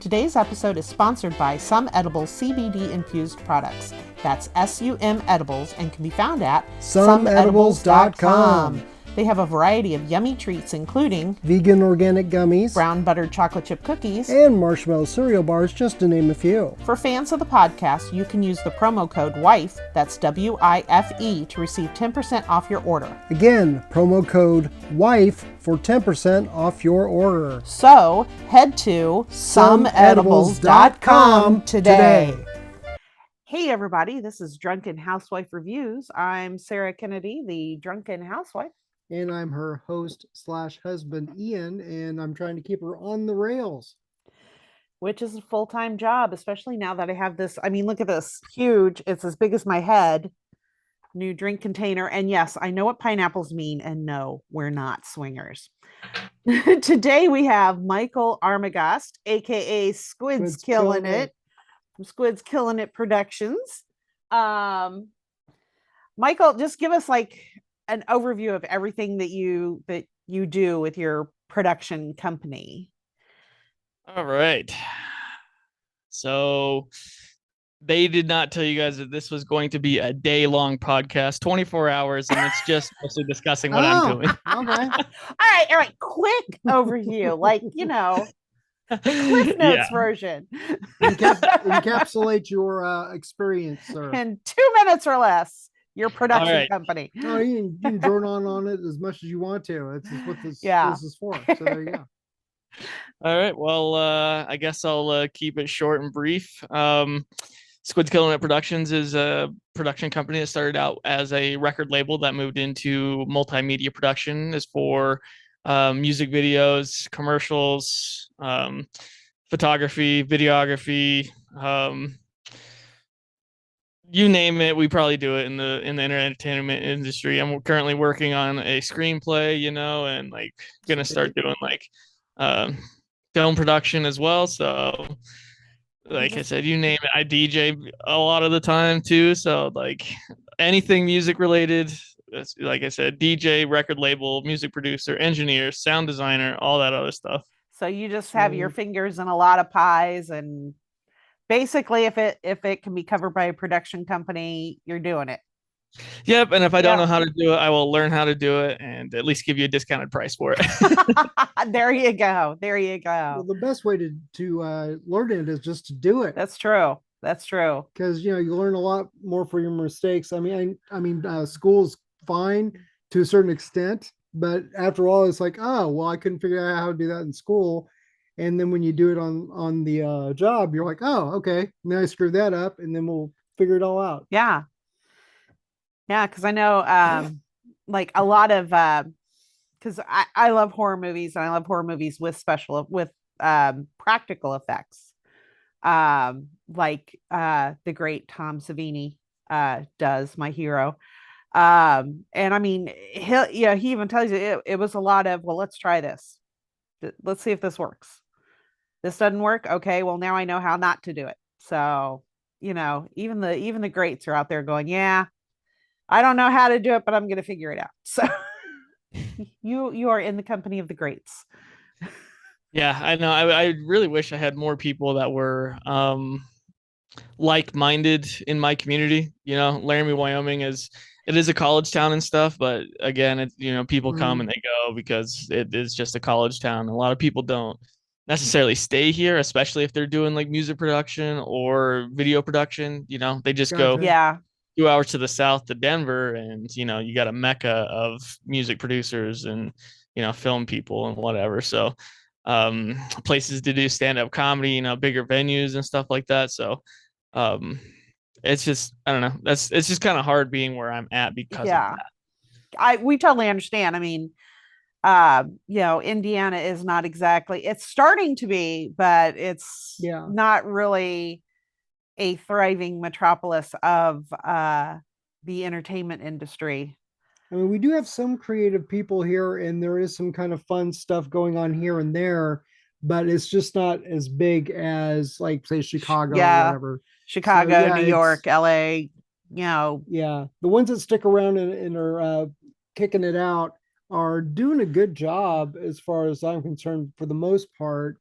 Today's episode is sponsored by Some Edibles CBD infused products. That's SUM Edibles and can be found at someedibles.com. They have a variety of yummy treats, including vegan organic gummies, brown buttered chocolate chip cookies, and marshmallow cereal bars, just to name a few. For fans of the podcast, you can use the promo code WIFE, that's WIFE, to receive 10% off your order. Again, promo code WIFE for 10% off your order. So, head to someedibles.com today. Hey everybody, this is Drunken Housewife Reviews. I'm Sarah Kennedy, the Drunken Housewife. And I'm her host/husband, Ian, and I'm trying to keep her on the rails. Which is a full-time job, especially now that I have this. I mean, look at this. Huge. It's as big as my head. New drink container. And yes, I know what pineapples mean. And no, we're not swingers. Today we have Michael Armagost, AKA Squidz Killinit, from Squidz Killinit Productions. Michael, just give us like an overview of everything that you do with your production company. All right. So they did not tell you guys that this was going to be a day-long podcast, 24 hours, and it's just mostly discussing what I'm doing. Okay. All right. Quick overview, like, the Cliff Notes version. Encapsulate your experience, sir. In 2 minutes or less. Your production company. No, you can drone on it as much as you want to. That's what this is for. So there you go. All right. Well, I guess I'll keep it short and brief. Squidz Killinit Productions is a production company that started out as a record label that moved into multimedia production. Is for music videos, commercials, photography, videography. You name it, we probably do it in the entertainment industry. I'm currently working on a screenplay, and like gonna start doing like film production as well. So like I said, you name it, I DJ a lot of the time too. So like anything music related, like I said, DJ, record label, music producer, engineer, sound designer, all that other stuff. So you just have your fingers in a lot of pies, and basically, if it can be covered by a production company, you're doing it. Yep, and if I don't know how to do it, I will learn how to do it and at least give you a discounted price for it. There you go. Well, the best way to learn it is just to do it. That's true. Because you learn a lot more for your mistakes. I mean, school's fine to a certain extent, but after all, it's like, oh, well, I couldn't figure out how to do that in school. And then when you do it on the job, you're like, oh, okay, now I screwed that up, and then we'll figure it all out. Yeah, because I know like a lot of because I love horror movies, and I love horror movies with practical effects, like the great Tom Savini does, my hero. And I mean, he even tells you it was a lot of, well, let's try this. Let's see if this works. This doesn't work. Okay, well, now I know how not to do it. So, even the greats are out there going, yeah, I don't know how to do it, but I'm going to figure it out. So you are in the company of the greats. Yeah, I know. I really wish I had more people that were like-minded in my community. Laramie, Wyoming is a college town and stuff, but again, it's people come and they go because it is just a college town. A lot of people don't necessarily stay here, especially if they're doing like music production or video production. They just go 2 hours to the south to Denver, and you got a mecca of music producers and film people and whatever. So places to do stand-up comedy, bigger venues and stuff like that. So it's just, I don't know, it's just kind of hard being where I'm at because of that. We totally understand. I mean, Indiana is not exactly, it's starting to be, but it's not really a thriving metropolis of the entertainment industry. I mean, we do have some creative people here, and there is some kind of fun stuff going on here and there, but it's just not as big as, like, say, Chicago or whatever. Chicago, New York, LA, Yeah, the ones that stick around and are kicking it out are doing a good job as far as I'm concerned for the most part.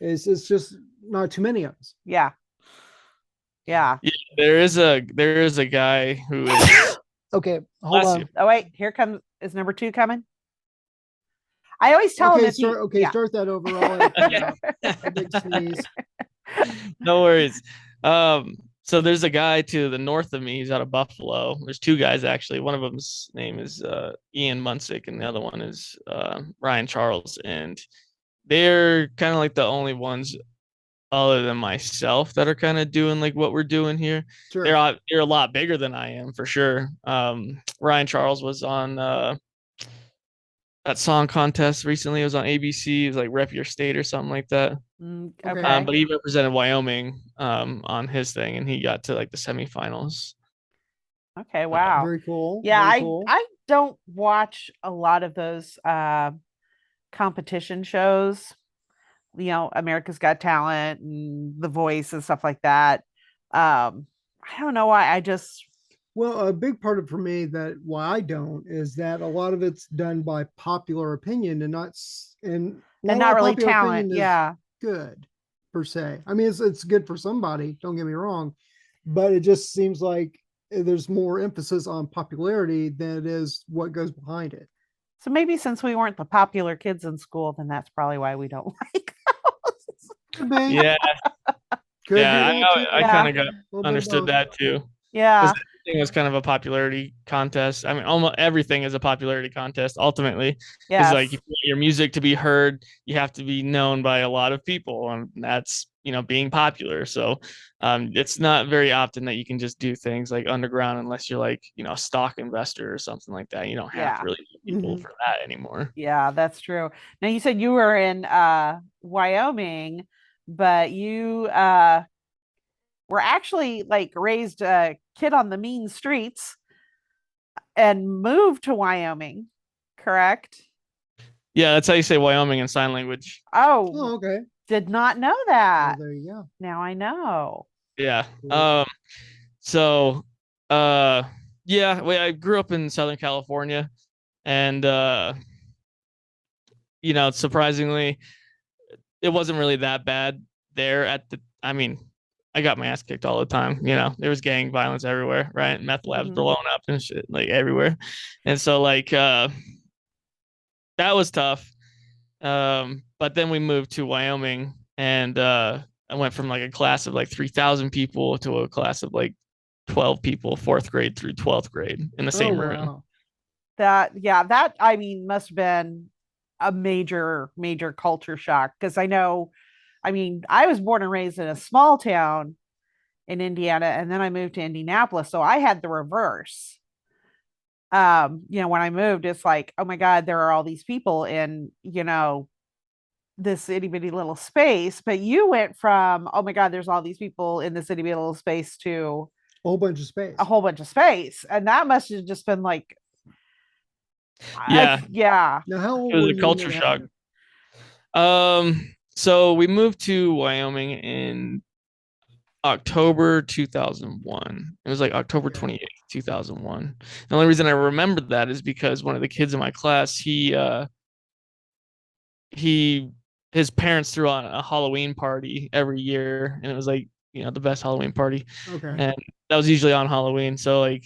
It's just not too many of us. Yeah. Yeah. Yeah, there is a guy who is Okay, hold bless on. you. Oh wait, here comes is number 2 coming? I always tell him Okay, if you yeah. start that over. I'll edit that Okay. out. A big sneeze. No worries. So there's a guy to the north of me. He's out of Buffalo. There's two guys actually. One of them's name is Ian Munsick, and the other one is Ryan Charles. And they're kind of like the only ones other than myself that are kind of doing like what we're doing here. Sure. They're a lot bigger than I am for sure. Ryan Charles was on that song contest recently. It was on ABC. It was like Rep Your State or something like that. Okay. Okay. But he represented Wyoming on his thing, and he got to like the semifinals. Okay, wow. Very cool. Yeah, Very cool. I don't watch a lot of those competition shows. You know, America's Got Talent and The Voice and stuff like that. I don't know why. I just Well, a big part of for me that why I don't is that a lot of it's done by popular opinion and and not not all really popular talent. opinion is Yeah. good per se. I mean, it's good for somebody. Don't get me wrong, but it just seems like there's more emphasis on popularity than it is what goes behind it. So maybe since we weren't the popular kids in school, then that's probably why we don't like those. Could be. Yeah, Could yeah, be that too. I Yeah. kind of got A little bit of understood both. that too. Yeah. Because everything was kind of a popularity contest. I mean, almost everything is a popularity contest ultimately. Because Yes. like if you want your music to be heard, you have to be known by a lot of people, and that's being popular. So it's not very often that you can just do things like underground unless you're like a stock investor or something like that. You don't have Yeah. to really know people Mhm. for that anymore. Yeah, that's true. Now you said you were in Wyoming, but you were actually like raised a kid on the mean streets and moved to Wyoming, correct? Yeah, that's how you say Wyoming in sign language. Oh, Oh, okay. did not know Well, that. there you go. Now I know. Yeah. Cool. So yeah, I grew up in Southern California, and surprisingly it wasn't really that bad there I mean, I got my ass kicked all the time. There was gang violence everywhere, right? Meth labs Mhm. blowing up and shit like everywhere. And so like that was tough. But then we moved to Wyoming, and I went from like a class of like 3,000 people to a class of like 12 people, fourth grade through 12th grade in the Oh, same room. wow. That I mean must have been a major culture shock because I mean, I was born and raised in a small town in Indiana, and then I moved to Indianapolis, so I had the reverse. When I moved, it's like, oh my God, there are all these people in, this itty bitty little space. But you went from, oh my God, there's all these people in this itty bitty little space to A whole bunch of space. a whole bunch of space. And that must have just been like, Yeah, yeah. Now, how old it was were a you when culture that shock. happened? So we moved to Wyoming in October 2001. It was like October Okay. 28th, 2001. The only reason I remember that is because one of the kids in my class, he his parents threw on a Halloween party every year, and it was like, the best Halloween party. Okay. And that was usually on Halloween. So like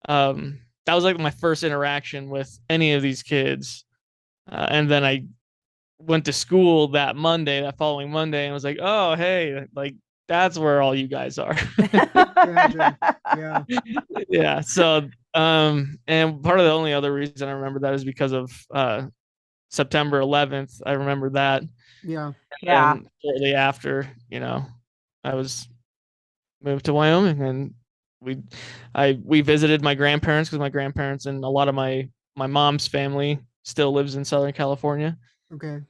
that was like my first interaction with any of these kids. And then I went to school that following Monday, and was like, oh, hey, like that's where all you guys are. Gotcha. Yeah. Yeah. So, and part of the only other reason I remember that is because of September 11th. I remember that. Yeah. Yeah. And shortly after, I was moved to Wyoming, and we we visited my grandparents because my grandparents and a lot of my mom's family still lives in Southern California. Okay.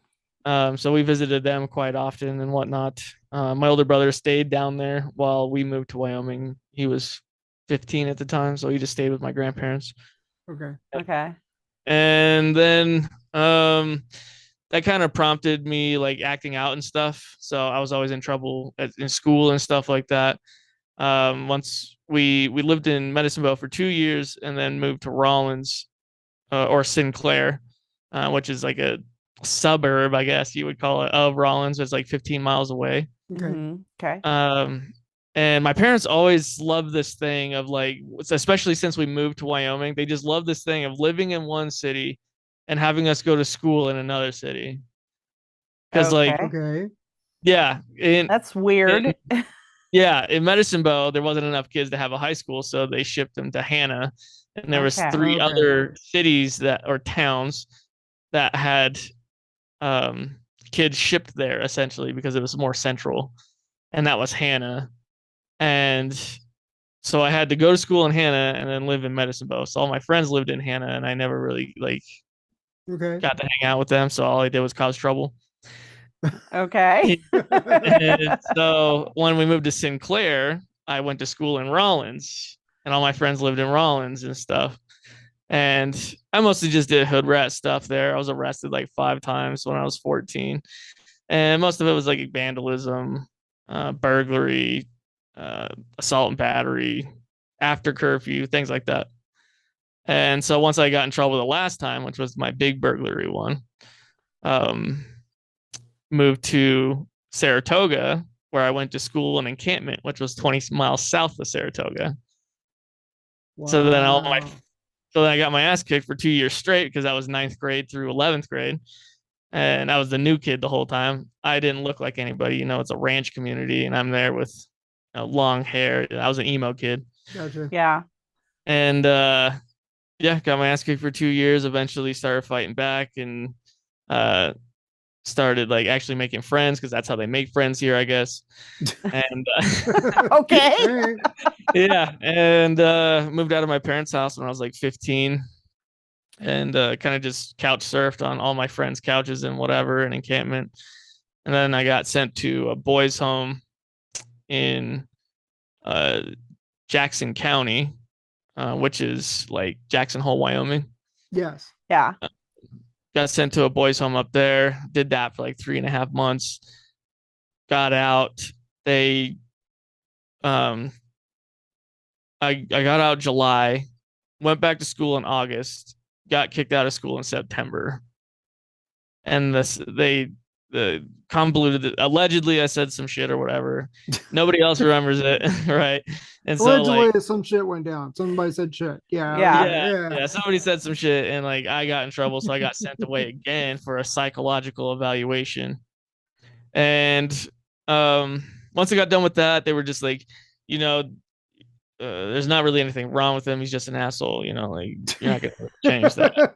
So we visited them quite often and whatnot. My older brother stayed down there while we moved to Wyoming. He was 15 at the time, so he just stayed with my grandparents. Okay. Okay. And then that kind of prompted me like acting out and stuff. So I was always in trouble in school and stuff like that. Once we lived in Medicine for 2 years, and then moved to Rollins or Sinclair, which is like a suburb, I guess you would call it, of Rollins. It's like 15 miles away. Okay. Okay. Um, and my parents always loved this thing of like, especially since we moved to Wyoming, they just love this thing of living in one city and having us go to school in another city. Because like, Okay. Okay. yeah, That's weird. yeah, in Medicine Bow, there wasn't enough kids to have a high school, so they shipped them to Hannah, and there was Okay. three Okay. other cities that or towns that had um, kids shipped there essentially because it was more central, and that was Hannah. And so I had to go to school in Hannah and then live in Medicine Bow. So all my friends lived in Hannah, and I never really like Okay. got to hang out with them. So all I did was cause trouble. Okay. And so when we moved to Sinclair, I went to school in Rollins, and all my friends lived in Rollins and stuff. And I mostly just did hood rat stuff there. I was arrested like 5 times when I was 14, and most of it was like vandalism, burglary, assault and battery, after curfew, things like that. And so once I got in trouble the last time, which was my big burglary one, um, moved to Saratoga, where I went to school in Encampment, which was 20 miles south of Saratoga. So then all my Wow. so then I got my ass kicked for 2 years straight because I was ninth grade through 11th grade. And I was the new kid the whole time. I didn't look like anybody. It's a ranch community, and I'm there with long hair. I was an emo kid. Gotcha. Yeah. And yeah, got my ass kicked for 2 years. Eventually started fighting back and uh, started like actually making friends because that's how they make friends here, I guess. And Okay. All right. yeah, and moved out of my parents' house when I was like 15, and kind of just couch surfed on all my friends' couches and whatever in Encampment. And then I got sent to a boys' home in uh, Jackson County, which is like Jackson Hole, Wyoming. Yes. Yeah. Got sent to a boys' home up there. Did that for like 3.5 months. Got out. They, um, I got out July, went back to school in August, got kicked out of school in September, and the convoluted. Allegedly, I said some shit or whatever. Nobody else remembers it, right? And so like, Allegedly, some shit went down. Somebody said shit. Yeah. Yeah. Okay. yeah, Yeah. yeah, somebody said some shit, and like I got in trouble, so I got sent away again for a psychological evaluation. And once I got done with that, they were just like, you know, there's not really anything wrong with him. He's just an asshole. Like you're not gonna change that.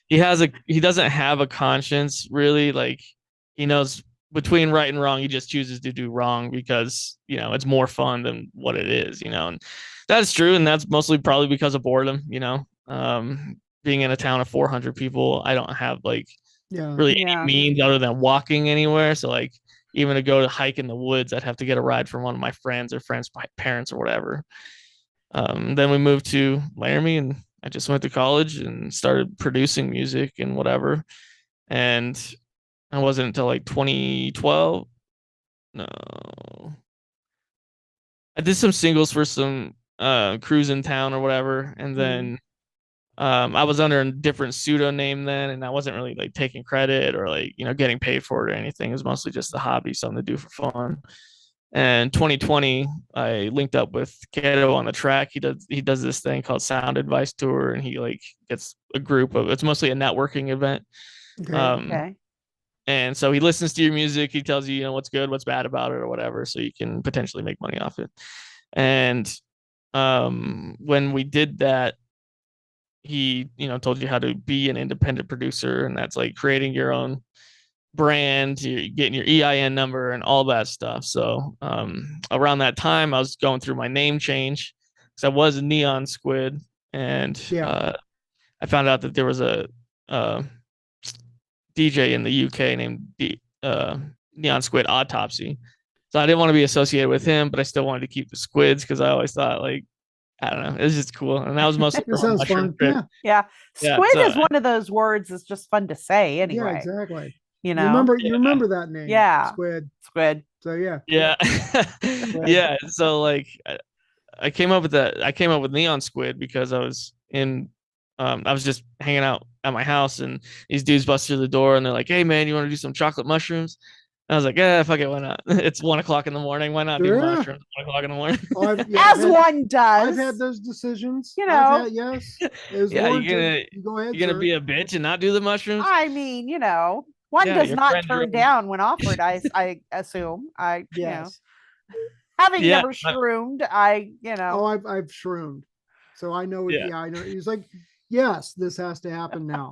He doesn't have a conscience really. Like he knows between right and wrong. He just chooses to do wrong because it's more fun than what it is. And that's true, and that's mostly probably because of boredom. Being in a town of 400 people, I don't have like Yeah. really Yeah. any means other than walking anywhere. So like even to go to hike in the woods, I'd have to get a ride from one of my friends or friends' parents or whatever. Then we moved to Laramie, and I just went to college and started producing music and whatever. And I wasn't until like 2012. No, I did some singles for some crews in town or whatever, and then I was under a different pseudonym then, and I wasn't really like taking credit or like getting paid for it or anything. It was mostly just a hobby, something to do for fun. And 2020, I linked up with Kato on the track. He does this thing called Sound Advice Tour, and he like gets a group of. It's mostly a networking event. Okay. Okay. And so he listens to your music. He tells you, what's good, what's bad about it, or whatever, so you can potentially make money off it. And when we did that, he told you how to be an independent producer, and that's like creating your own brand, you're getting your EIN number and all that stuff. So around that time, I was going through my name change because I was a Neon Squid, and Yeah. I found out that there was a DJ in the UK named Neon Squid Autopsy. So I didn't want to be associated with him, but I still wanted to keep the squids because I always thought like I don't know, it was just cool, and that was mostly It for my sounds mushroom fun. trip. Yeah. Yeah. Yeah, Squid so is one of those words that's just fun to say Yeah. anyway. Exactly. You You know? remember? Yeah. You remember that name? Yeah. Squid. Squid. So yeah. yeah, yeah. So like I came up with that. I came up with Neon Squid because I was just hanging out at my house, and these dudes bust through the door, and they're like, "Hey, man, you want to do some chocolate mushrooms?" And I was like, "Yeah, fuck it, why not?" It's 1 o'clock in the morning. Why not do Yeah. mushrooms at 1 o'clock in the morning? Oh, As one I've does. had those decisions. You I've know. had, yes, it was Yeah, warranted. You go ahead, you're gonna sir. be a bitch and not do the mushrooms? I mean, one Yeah, does your not friend turn drove. down when offered. I assume. Yes. Having Yeah, never shroomed, Oh, I've shroomed. So I know it. yeah, Yeah, I know. He's like, yes, this has to happen now.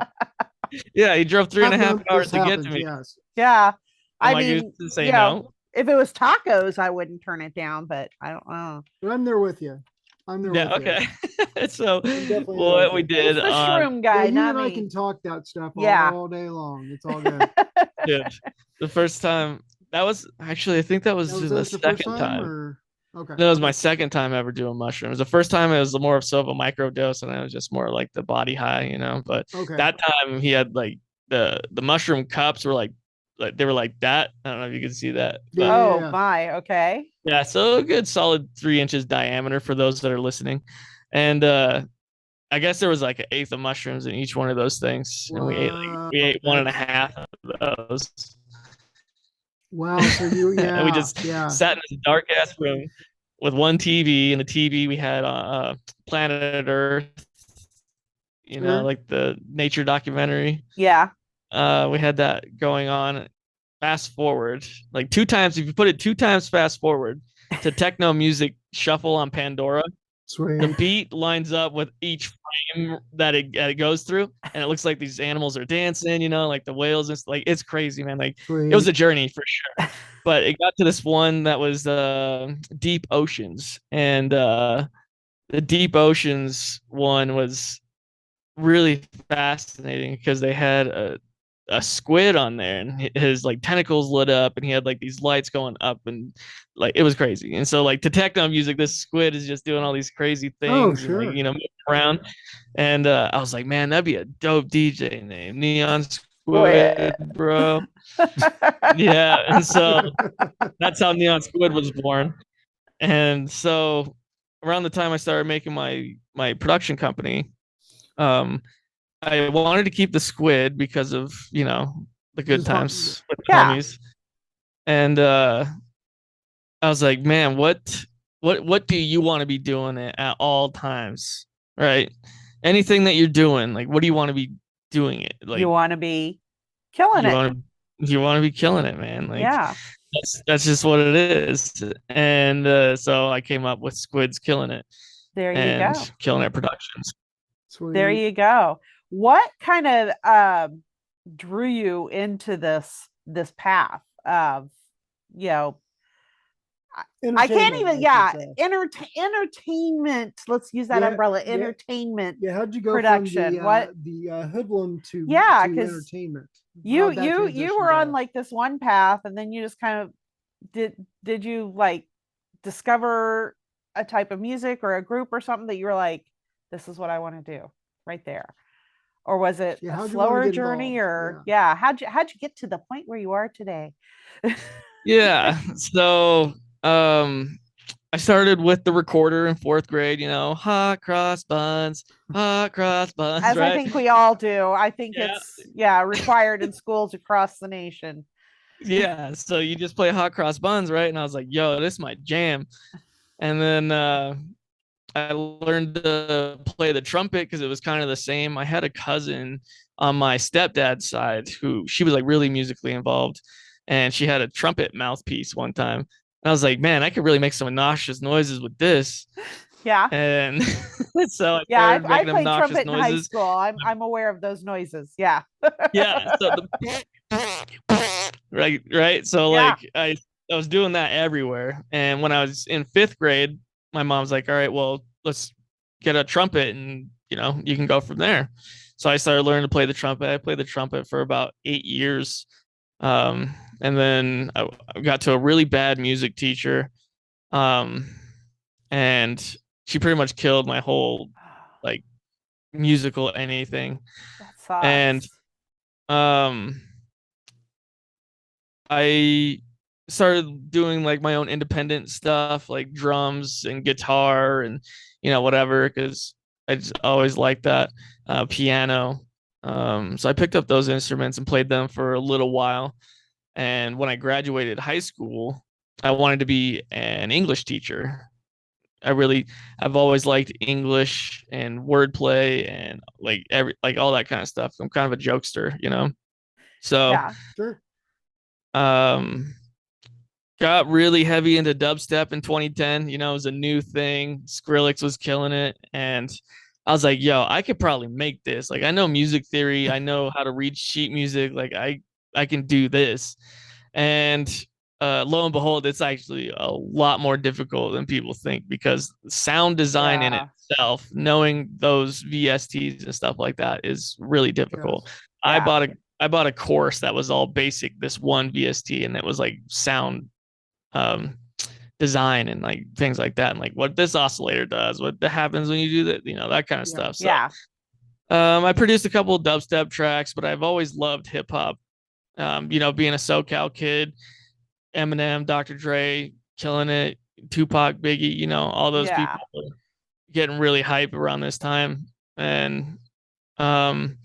yeah. He drove three and a I've half known hours this to get to happens. me. Yes. yeah. I'm I like, mean, to say no. if it was tacos, I wouldn't turn it down, but I don't know. But I'm there with you. I'm there Yeah, with you. okay. So I'm definitely there what with we you. He's did the on shroom Yeah, guy, you not and I me. can talk that stuff Yeah. all day long. It's all good. dude, the first time that was actually, I think that was Was the that your first second time time. or okay? That was my second time ever doing mushrooms. The first time it was more of so of a micro dose, and it was just more like the body high, But Okay. that time he had like the mushroom cups were like they were like that. I don't know if you can see that, but Oh my, okay. yeah, so a good solid 3 inches diameter for those that are listening. And I guess there was like an eighth of mushrooms in each one of those things, and Wow. we ate one and a half of those. Wow. So you, And we yeah, just yeah. sat in this dark ass room with one TV, and the TV we had Planet Earth, Sure. like the nature documentary. Yeah. We had that going on. Fast forward, like 2 times. If you put it 2 times fast forward to techno music shuffle on Pandora, the Sweet. beat lines up with each frame that it goes through, and it looks like these animals are dancing, like the whales. It's like it's crazy, man. Like it was Sweet. a journey for sure. But it got to this one that was deep oceans, and the deep oceans one was really fascinating because they had a squid on there, and his like tentacles lit up, and he had like these lights going up, and like it was crazy. And so like to techno music, this squid is just doing all these crazy Oh, things and like sure. moving around. And I was like, man, that'd be a dope DJ name, Neon Boy. Squid, bro. Yeah, and so that's how Neon Squid was born. And so around the time I started making my production company, um, I wanted to keep the squid because of, the good Just fun. times with the Yeah. homies. And I was like, man, what do you want to be doing at all times? Right? Anything that you're doing, like what do you want to be doing it? You Like want to be killing you it. want you want to be killing it, man. Like Yeah. that's just what it is. And so I came up with Squidz Killinit There you and go. Killinit Productions. There Sweet. you go. What kind of drew you into this path of, you know, I can't Entertainment, even, I should say. entertainment. Let's use that Yeah, umbrella. yeah, Entertainment yeah. How'd you go production. from What? the hoodlum Yeah, to because entertainment? you How'd that you you transition were on go? like this one path, and then you just kind of did you like discover a type of music or a group or something that you were like, this is what I want to do right there? Or was it Yeah, a how'd you want to slower get journey? involved? Or Yeah. yeah, how'd you get to the point where you are today? Yeah. So I started with the recorder in fourth grade, hot cross buns, As I right? think we all do. I think Yeah. it's required in schools across the nation. Yeah. So you just play hot cross buns, right? And I was like, yo, this is my jam. And then I learned to play the trumpet because it was kind of the same. I had a cousin on my stepdad's side who she was like really musically involved, and she had a trumpet mouthpiece one time. And I was like, man, I could really make some obnoxious noises with this. Yeah. And so I Yeah, started I making played obnoxious trumpet in high noises. school. I'm aware of those noises. Yeah. Yeah. So the right. So Yeah. like I was doing that everywhere. And when I was in fifth grade, my mom's like, all right, well, let's get a trumpet and you can go from there. So I started learning to play the trumpet. I played the trumpet for about 8 years. And then I got to a really bad music teacher. And she pretty much killed my whole like musical anything. That And sucks. um I started doing like my own independent stuff, like drums and guitar and whatever, because I just always liked that piano. So I picked up those instruments and played them for a little while. And when I graduated high school, I wanted to be an English teacher. I've always liked English and wordplay and like all that kind of stuff. I'm kind of a jokester, you know. So Yeah. Sure. um got really heavy into dubstep in 2010. You know, it was a new thing. Skrillex was killing it. And I was like, yo, I could probably make this. Like, I know music theory. I know how to read sheet music. Like, I can do this. And lo and behold, it's actually a lot more difficult than people think because sound design in Yeah. itself, knowing those VSTs and stuff like that is really difficult. Yes. Yeah. I bought a course that was all basic, this one VST, and it was like sound um design and like things like that and like what this oscillator does, what that happens when you do that, you know, that kind of Yeah. stuff. So Yeah. I produced a couple of dubstep tracks, but I've always loved hip hop. You know, being a SoCal kid, Eminem, Dr. Dre, killing it, Tupac, Biggie, you know, all those Yeah. people were getting really hype around this time. And um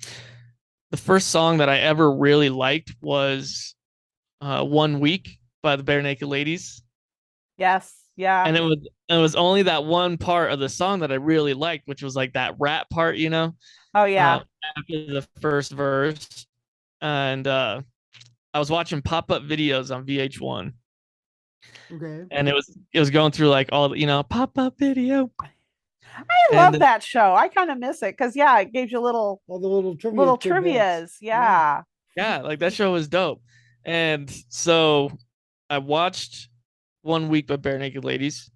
the first song that I ever really liked was 1 Week by the Bare Naked Ladies. Yes. Yeah. And it was only that one part of the song that I really liked, which was like that rap part, you know, Oh yeah. after the first verse. And I was watching pop-up videos on VH1, Okay. and it was going through like all the, you know, pop-up video. I And love that show. I kind of miss it because yeah, it gives you All the little trivia little tidbits. trivias. Yeah. yeah, like that show was dope. And so I watched 1 Week by Bare Naked Ladies,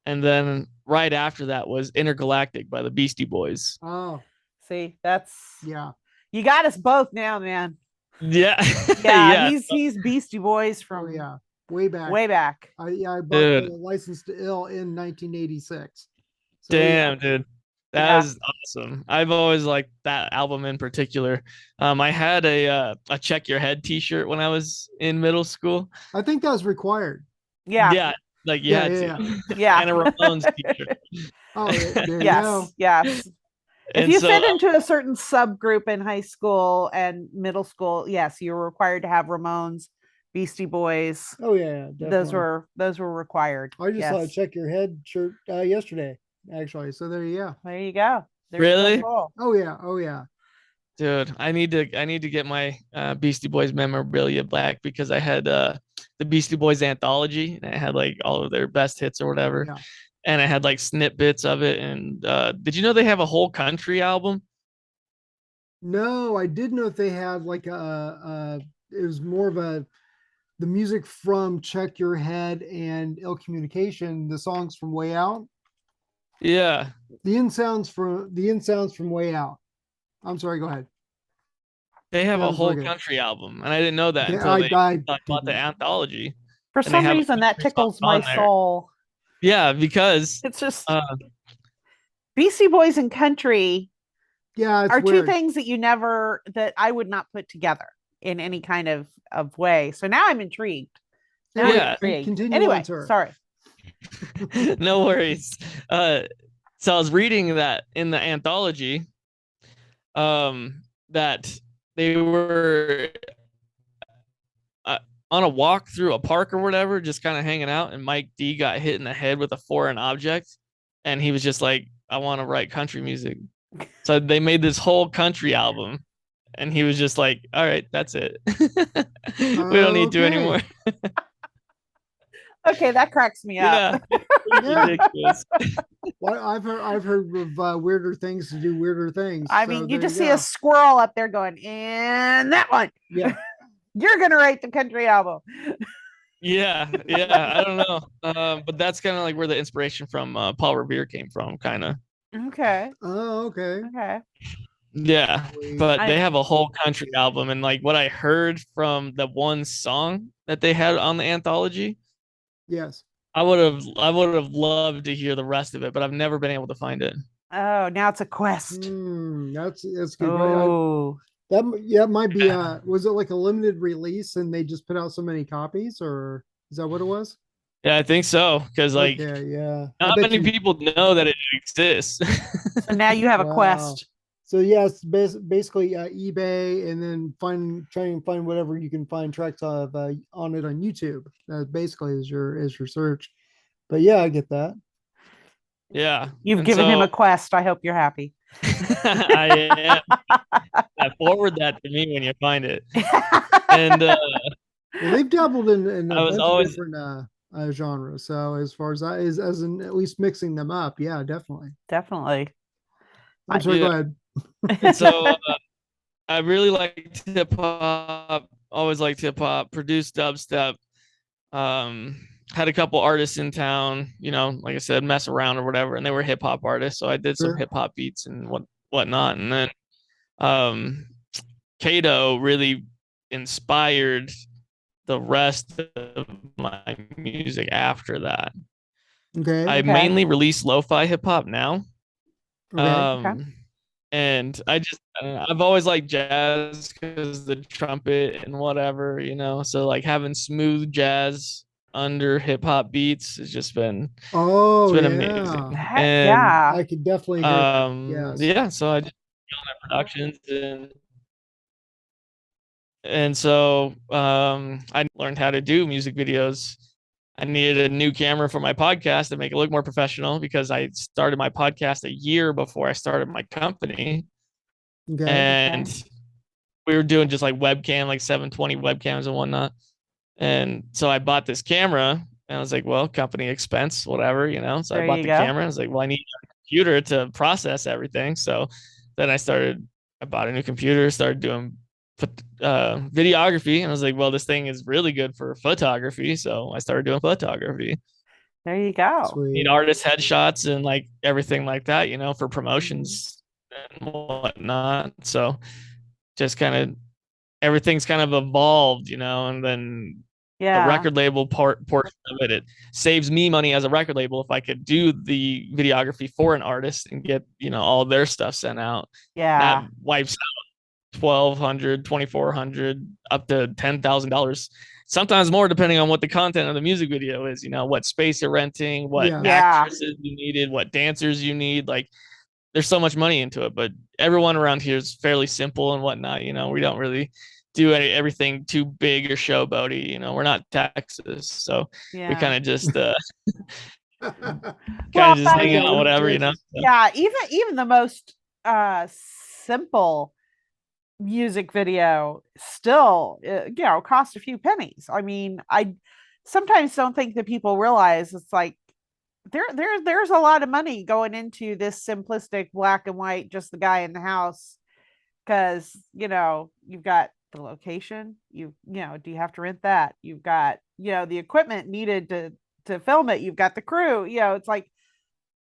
and then right after that was Intergalactic by the Beastie Boys. Oh, See, that's yeah. you got us both now, man. Yeah. Yeah, Yeah. he's Beastie Boys Oh, from yeah. Way back. way back. I bought Dude. the License to Ill in 1986. So, Damn, dude. That Yeah. was awesome. I've always liked that album in particular. I had a Check Your Head t-shirt when I was in middle school. I think that was required. Yeah. Yeah, like you Yeah, had yeah, to. Yeah. And a Ramones t-shirt. Oh, there you go. Yes. Yes. If And you so fit into a certain subgroup in high school and middle school, yes, you were required to have Ramones, Beastie Boys. Oh, yeah, definitely. Those were required. I just saw a Yes. Check Your Head shirt yesterday, actually. So there you go. There you go. There's Really? so cool. Oh, yeah. Oh, yeah. dude, I need to get my Beastie Boys memorabilia back because I had the Beastie Boys anthology and I had like all of their best hits or whatever. Yeah. And I had like snippets of it. And did you know they have a whole country album? No, I did know they had like it was more of the music from Check Your Head and Ill Communication, the songs from Way Out, Yeah. the in sounds from Way Out. I'm sorry, go ahead. They have Yeah, I a was whole looking. country album, and I didn't know that Yeah, until I they bought the didn't. anthology. For And they some have a reason, that country song tickles my on there. soul. Yeah, because It's just uh, Beastie Boys and country Yeah, it's are two weird. things that I would not put together in any kind of way. So now I'm intrigued. Now I'm Yeah. intrigued. Continue Anyway, on, sir. sorry. no worries. So I was reading that in the anthology, that they were on a walk through a park or whatever, just kind of hanging out, and Mike D got hit in the head with a foreign object, and he was just like, "I want to write country music." So they made this whole country album, and he was just like, "All right, that's it. We don't need to Okay. anymore." Okay, that cracks me up. Yeah, it's Yeah. ridiculous. Well, I've heard of weirder things to do weirder things. I So mean, you there just you see go. a squirrel up there going, and that one. Yeah. You're gonna write the country album. Yeah, I don't know, but that's kind of like where the inspiration from Paul Revere came from, kind of. Okay. Oh, okay. Okay. Yeah, Sweet. but I- they have a whole country album, and like what I heard from the one song that they had on the anthology, Yes. I would have loved to hear the rest of it, but I've never been able to find it. Oh, now it's a quest. That's good. Oh, That might be was it like a limited release and they just put out so many copies, or is that what it was? Yeah, I think so, because like Okay, yeah. I not bet many you- people know that it exists. so now you have a Wow. quest. So yes, basically eBay, and then try and find whatever you can find tracks of on it on YouTube. That basically is your search. But yeah, I get that. Yeah. You've And given him so a quest. I hope you're happy. I am. Yeah, forward that to me when you find it. And Well, they've dabbled in a I was bunch of always different genres. So as far as that is, as in at least mixing them up, yeah, definitely. Definitely. I'm sorry. yeah. Go ahead. And so I really liked hip hop. Always liked hip hop. Produced dubstep. Had a couple artists in town. Like I said, mess around or whatever, and they were hip hop artists. So I did some Sure. hip hop beats and whatnot. And then um, Kato really inspired the rest of my music after that. Okay. I Okay. mainly release lo-fi hip hop now. Okay. And I've always liked jazz because the trumpet and whatever, so like having smooth jazz under hip hop beats has just been it's Oh been amazing. yeah, Heck And yeah. I could definitely hear that. Yes. yeah, so I just on my productions and so I learned how to do music videos. I needed a new camera for my podcast to make it look more professional because I started my podcast a year before I started my company. Okay. And we were doing just like webcam, like 720 webcams and whatnot. And so I bought this camera and I was like, well, company expense, whatever. So I There bought you the go. camera. I was like, well, I need a computer to process everything. So then I bought a new computer, started doing videography. And I was like, well, this thing is really good for photography. So I started doing photography. There you go. Need Sweet. artist headshots and like everything like that, for promotions and whatnot. So just kind of everything's kind of evolved, and then the Yeah. record label portion of it saves me money as a record label if I could do the videography for an artist and get, all their stuff sent out. That Yeah. wipes out 1,200, 2,400, up to $10,000. Sometimes more depending on what the content of the music video is, what space you're renting, what Yeah. actresses you needed, what dancers you need. Like there's so much money into it, but everyone around here is fairly simple and whatnot. We don't really do everything too big or showboaty. We're not Texas, so we Yeah. kind of just Well, just I hang mean, out, whatever, yeah, even the most simple music video still cost a few pennies. I mean, I sometimes don't think that people realize it's like there's a lot of money going into this simplistic black and white, just the guy in the house, because you've got the location, do you have to rent that, you've got the equipment needed to film it, you've got the crew, it's like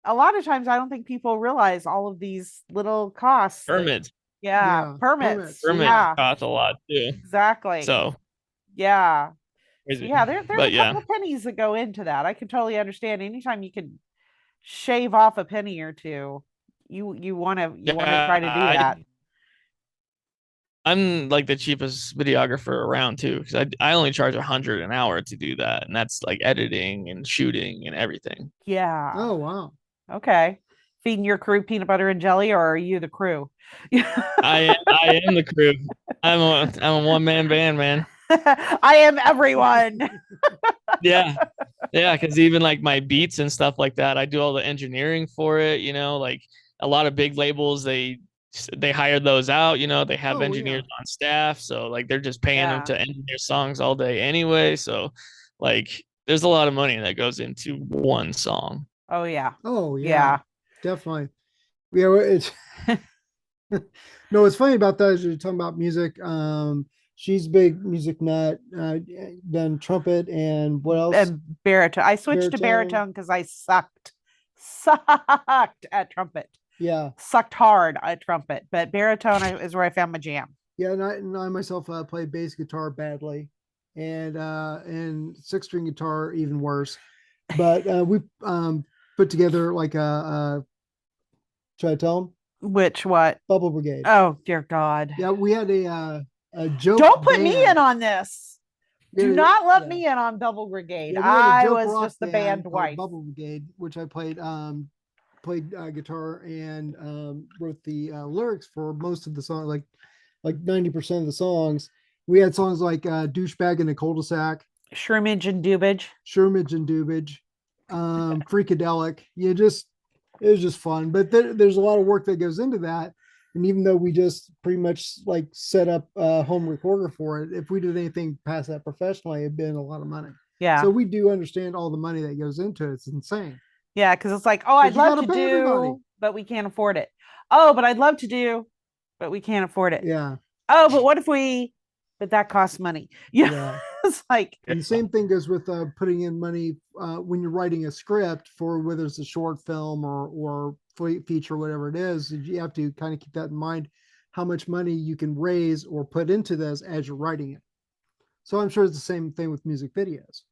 a lot of times I don't think people realize all of these little costs permits. Yeah, permits. Permits Yeah, cost a lot too. exactly. So Yeah. So crazy. yeah, there's But a couple of pennies that go into that. I can totally understand. Anytime you can shave off a penny or two, you want to try to do that. I'm like the cheapest videographer around too, because I only charge 100 an hour to do that, and that's like editing and shooting and everything. Yeah. Oh wow. Okay. Feeding your crew peanut butter and jelly, or are you the crew? I am the crew. I'm a one man band, man. I am everyone. Yeah. Yeah, because even like my beats and stuff like that, I do all the engineering for it. Like a lot of big labels, they hire those out. They have engineers on staff, so like they're just paying them to engineer songs all day anyway. So like there's a lot of money that goes into one song. Oh yeah. Oh Yeah. definitely. Yeah, it's no. What's funny about that is you're talking about music. She's big music nut. Done trumpet and what else? And baritone. I switched to baritone because I sucked at trumpet. Yeah, sucked hard at trumpet, but baritone is where I found my jam. Yeah, and I myself play bass guitar badly, and 6-string guitar even worse. But we put together like should I tell them? Which what? Bubble Brigade. Oh dear God! Yeah, we had a joke. Don't put band. me in on this. Do Yeah, not let me in on Bubble Brigade. Yeah, I was just the band band wife. Bubble Brigade, which I played played guitar and wrote the lyrics for most of the song, like 90% of the songs. We had songs like "Douchebag in a Cul-de-sac," Shrimmage and Dubage. "Shermage and Dubage," "Freakadelic." It was just fun. But there's a lot of work that goes into that. And even though we just pretty much like set up a home recorder for it, if we did anything past that professionally, it'd been a lot of money. Yeah. So we do understand all the money that goes into it. It's insane. Yeah, because it's like, oh, I'd you love gotta to pay do, everybody. but we can't afford it. Oh, but I'd love to do, but we can't afford it. Yeah. Oh, but what if we, but that costs money. You know, Yeah. it's like, And the same thing goes with putting in money when you're writing a script for whether it's a short film or feature, whatever it is. You have to kind of keep that in mind, how much money you can raise or put into this as you're writing it. So I'm sure it's the same thing with music videos.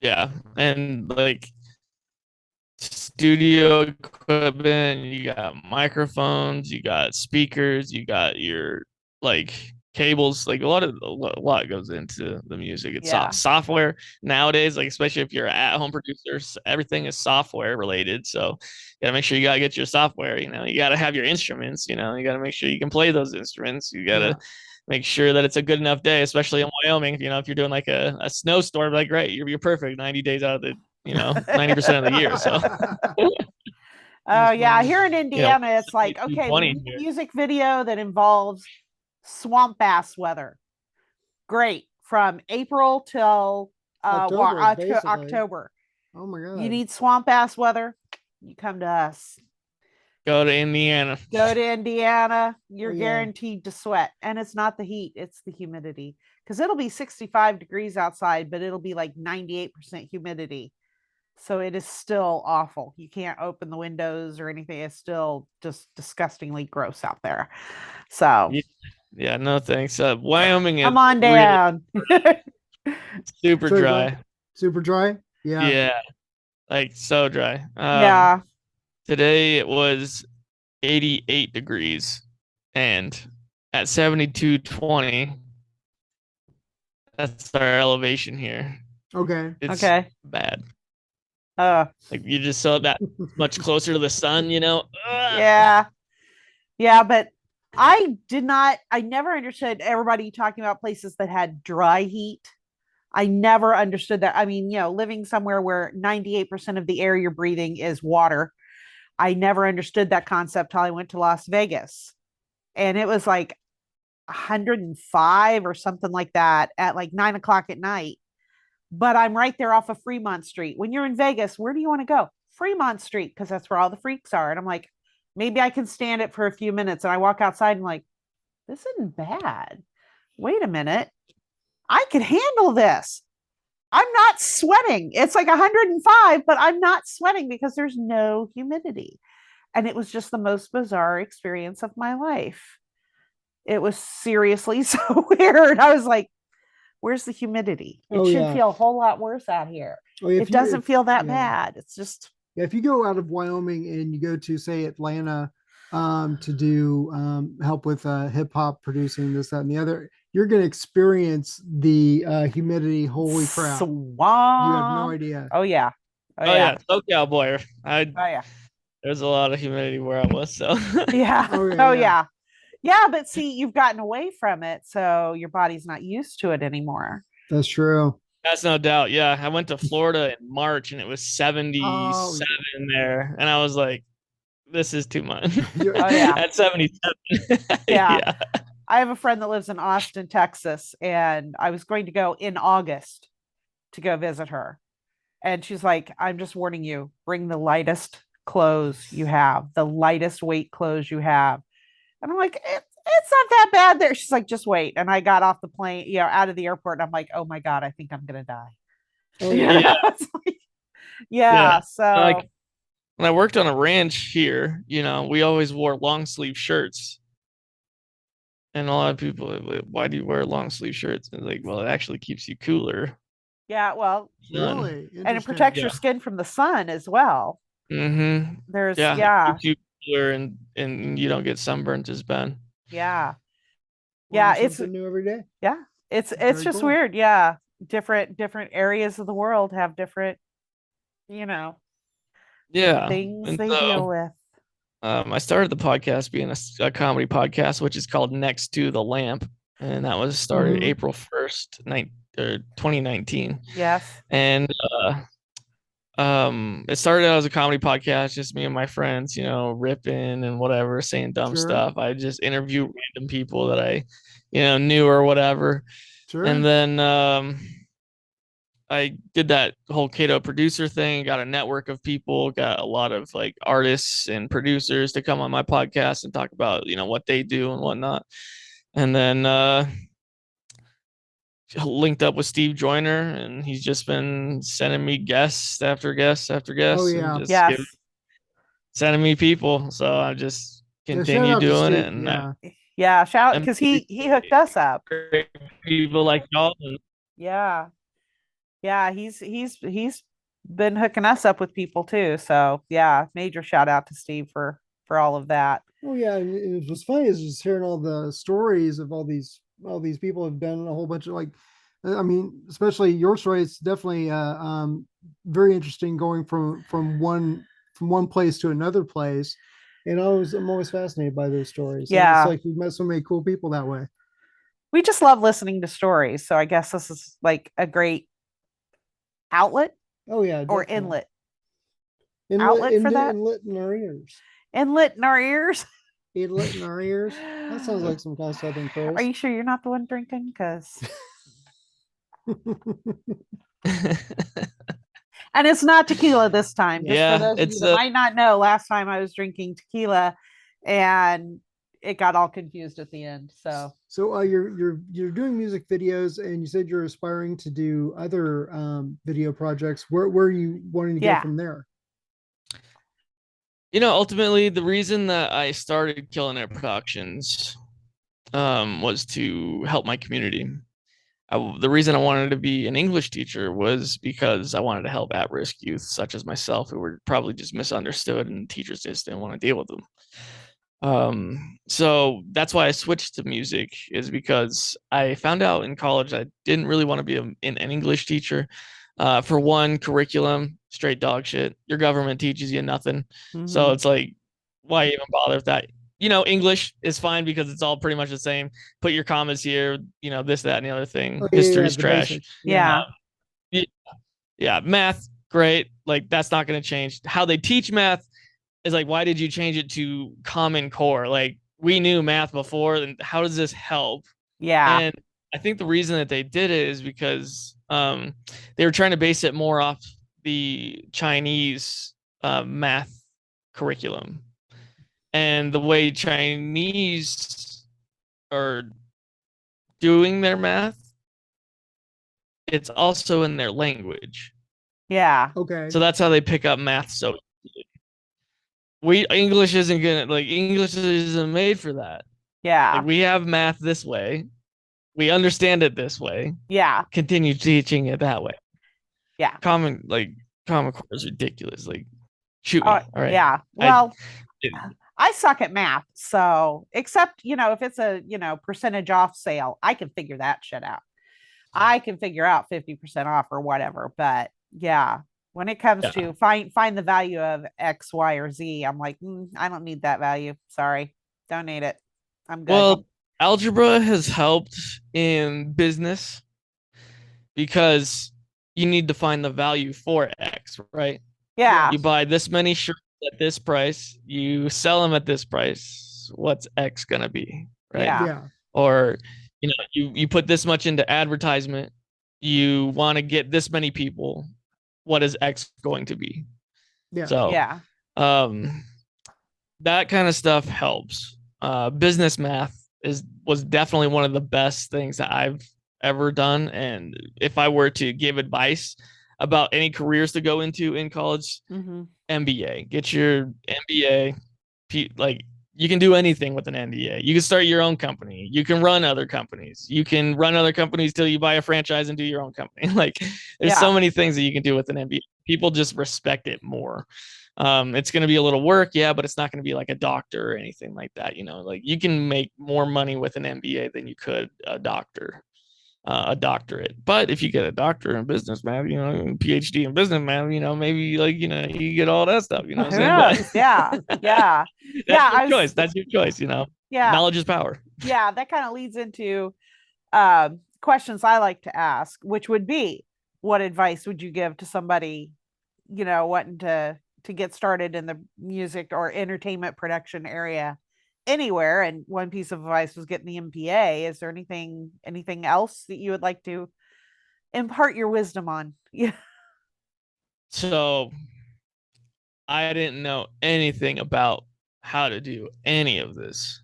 Yeah, and like studio equipment, you got microphones, you got speakers, you got your like cables, like a lot goes into the music. It's Yeah. software nowadays, like especially if you're an at-home producer, everything is software related. So you gotta make sure you gotta get your software, you gotta have your instruments, you gotta make sure you can play those instruments. You gotta make sure that it's a good enough day, especially in Wyoming. If you're doing like a snowstorm, like great, you're perfect 90 days out of the 90% of the year. So oh yeah, funny. here in Indiana, it's like, okay, we 20 need a here. music video that involves swamp ass weather. Great. From April till October, October. Oh my God. You need swamp ass weather, you come to us. Go to Indiana. Go to Indiana, you're Oh, yeah. guaranteed to sweat. And it's not the heat, it's the humidity. Because it'll be 65 degrees outside, but it'll be like 98% humidity. So it is still awful. You can't open the windows or anything. It's still just disgustingly gross out there. So Yeah, no thanks. Wyoming is come on really down. super So dry. super dry. Yeah. Yeah, like so dry. Yeah. Today it was 88 degrees, and at 72.20, that's our elevation here. Okay. It's Okay. bad. Like you just saw that much closer to the sun, Yeah. Yeah, but I never understood everybody talking about places that had dry heat. I never understood that. I mean, living somewhere where 98% of the air you're breathing is water. I never understood that concept till I went to Las Vegas. And it was like 105 or something like that at like 9 o'clock at night. But I'm right there off of Fremont Street. When you're in Vegas, where do you want to go? Fremont Street, because that's where all the freaks are. And I'm like, maybe I can stand it for a few minutes. And I walk outside and I'm like, this isn't bad. Wait a minute. I can handle this. I'm not sweating. It's like 105, but I'm not sweating because there's no humidity. And it was just the most bizarre experience of my life. It was seriously so weird. I was like, where's the humidity? It should feel a whole lot worse out here. It doesn't feel that bad. It's just. Yeah, if you go out of Wyoming and you go to, say, Atlanta to do help with hip hop producing this, that, and the other, you're going to experience the humidity. Holy crap. Swamp. You have no idea. Oh, yeah. Oh yeah, SoCal boy. Oh, yeah. There's a lot of humidity where I was, so. Yeah. Oh, yeah. Yeah, but see, you've gotten away from it, so your body's not used to it anymore. That's true. That's no doubt. Yeah, I went to Florida in March and it was 77 there, and I was like, "This is too much." Oh yeah, at 77. Yeah. I have a friend that lives in Austin, Texas, and I was going to go in August to go visit her, and she's like, "I'm just warning you, bring the lightest clothes you have, the lightest weight clothes you have." And I'm like, it's not that bad there. She's like, just wait. And I got off the plane, out of the airport. And I'm like, oh my God, I think I'm going to die. Oh, yeah. Yeah. So like when I worked on a ranch here, we always wore long sleeve shirts. And a lot of people are like, why do you wear long sleeve shirts? And like, well, it actually keeps you cooler. Yeah, well, really, and it protects your skin from the sun as well. Mm-hmm. There's it keeps you cooler and you don't get sunburnt as bad. Yeah. Yeah, it's new every day. Yeah, it's just cool. weird. Yeah, different areas of the world have different you know, Yeah. things And they deal so with. I started the podcast being a comedy podcast, which is called Next to the Lamp. And that was started Mhm. April 1st, 2019. Yes. And it started out as a comedy podcast, just me and my friends, ripping and whatever, saying dumb Sure. stuff. I just interview random people that I, knew or whatever. And Sure. then I did that whole Cato producer thing, got a network of people, got a lot of like artists and producers to come on my podcast and talk about, what they do and whatnot. And then linked up with Steve Joyner, and he's just been sending me guests after guests after Oh guests and yeah. just Yes. sending me people. So I just Yeah. Shout continue out to doing it, Steve. and Yeah. Yeah. Shout out and because he hooked us up. great people like y'all. And Yeah. Yeah. He's been hooking us up with people too. So yeah, major shout out to Steve for all of that. Oh yeah. And it was funny is just hearing all the stories of all these people have done a whole bunch of like, I mean, especially your story. It's definitely very interesting going from one place to another place. And I'm always fascinated by those stories. And it's Yeah. like we've met so many cool people that way. We just love listening to stories. So I guess this is like a great outlet Oh yeah, or definitely. inlet. Inlet, Outlet for that? inlet in our ears. Inlet in our ears. Inlet in our ears. That sounds like some kind of southern Are phrase. you sure you're not the one drinking? Because and it's not tequila this time. Just for yeah, those of you it's that might not know, last time I was drinking tequila and it got all confused at the end. So So you're doing music videos, and you said you're aspiring to do other video projects. Where are you wanting to go yeah. from there? ultimately the reason that I started Killinit Productions was to help my community. The reason I wanted to be an English teacher was because I wanted to help at-risk youth such as myself who were probably just misunderstood and teachers just didn't want to deal with them. So that's why I switched to music, is because I found out in college I didn't really want to be an English teacher. For one, curriculum, straight dog shit. Your government teaches you nothing. So it's like, why even bother with that? English is fine because it's all pretty much the same. Put your comments here, this, that, and the other thing. Oh yeah, History's the trash. basics. Yeah. Yeah, yeah, math, great. Like that's not going to change. How they teach math is like, why did you change it to Common Core? Like we knew math before, and how does this help? Yeah. And I think the reason that they did it is because they were trying to base it more off the Chinese math curriculum and the way Chinese are doing their math. It's also in their language, Yeah. Okay. so that's how they pick up math so easily. English isn't gonna, like, English isn't made for that. Yeah. Like we have math this way, we understand it this way, Yeah. continue teaching it that way. Yeah. Common Core is ridiculous. Like, shoot me. Oh, All right. yeah. I Well, it, I suck at math. So, except, if it's a, percentage off sale, I can figure that shit out. I can figure out 50% off or whatever. But yeah, when it comes yeah. to find the value of X, Y, or Z, I'm like, I don't need that value. Sorry. Don't need it. I'm good. Well, algebra has helped in business because you need to find the value for X, right? Yeah. You buy this many shirts at this price, you sell them at this price. What's X gonna be, right? Yeah. Yeah. Or you put this much into advertisement, you want to get this many people, what is X going to be? Yeah. So Yeah. that kind of stuff helps. Business math was definitely one of the best things that I've ever done. And if I were to give advice about any careers to go into in college, MBA, get your MBA. Like, you can do anything with an MBA. You can start your own company. You can run other companies. You can run other companies till you buy a franchise and do your own company. Like, there's so many things that you can do with an MBA. People just respect it more. It's going to be a little work, yeah, but it's not going to be like a doctor or anything like that. Like, you can make more money with an MBA than you could a doctor. a doctorate. But if you get a doctorate in business, man, PhD in business, man, maybe like, you get all that stuff, Who what I'm saying? But knows? Yeah. Yeah. that's Yeah. your choice. That's your choice, Yeah. Knowledge is power. Yeah. That kind of leads into questions I like to ask, which would be, what advice would you give to somebody, wanting to get started in the music or entertainment production area anywhere? And one piece of advice was getting the MPA. Is there anything else that you would like to impart your wisdom on? Yeah. So I didn't know anything about how to do any of this.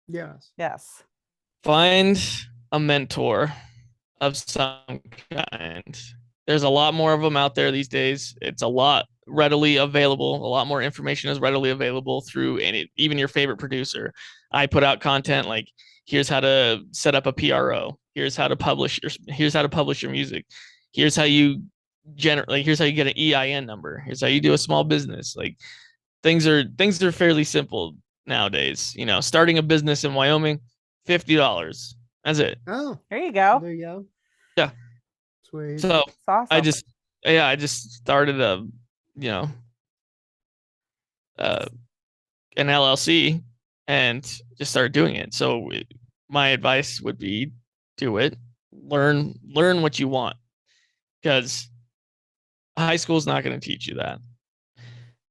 Yes. Yes. Find a mentor of some kind. There's a lot more of them out there these days. It's a lot readily available. A lot more information is readily available through even your favorite producer. I put out content like, here's how to set up a PRO. Here's how to publish your music. Here's how you here's how you get an EIN number. Here's how you do a small business. Like, things are fairly simple nowadays. Starting a business in Wyoming, $50. That's it. Oh, There you go. there you go. Yeah. Sweet. So That's awesome. I just started an LLC and just started doing it. So my advice would be, do it. Learn what you want, because high school is not going to teach you that.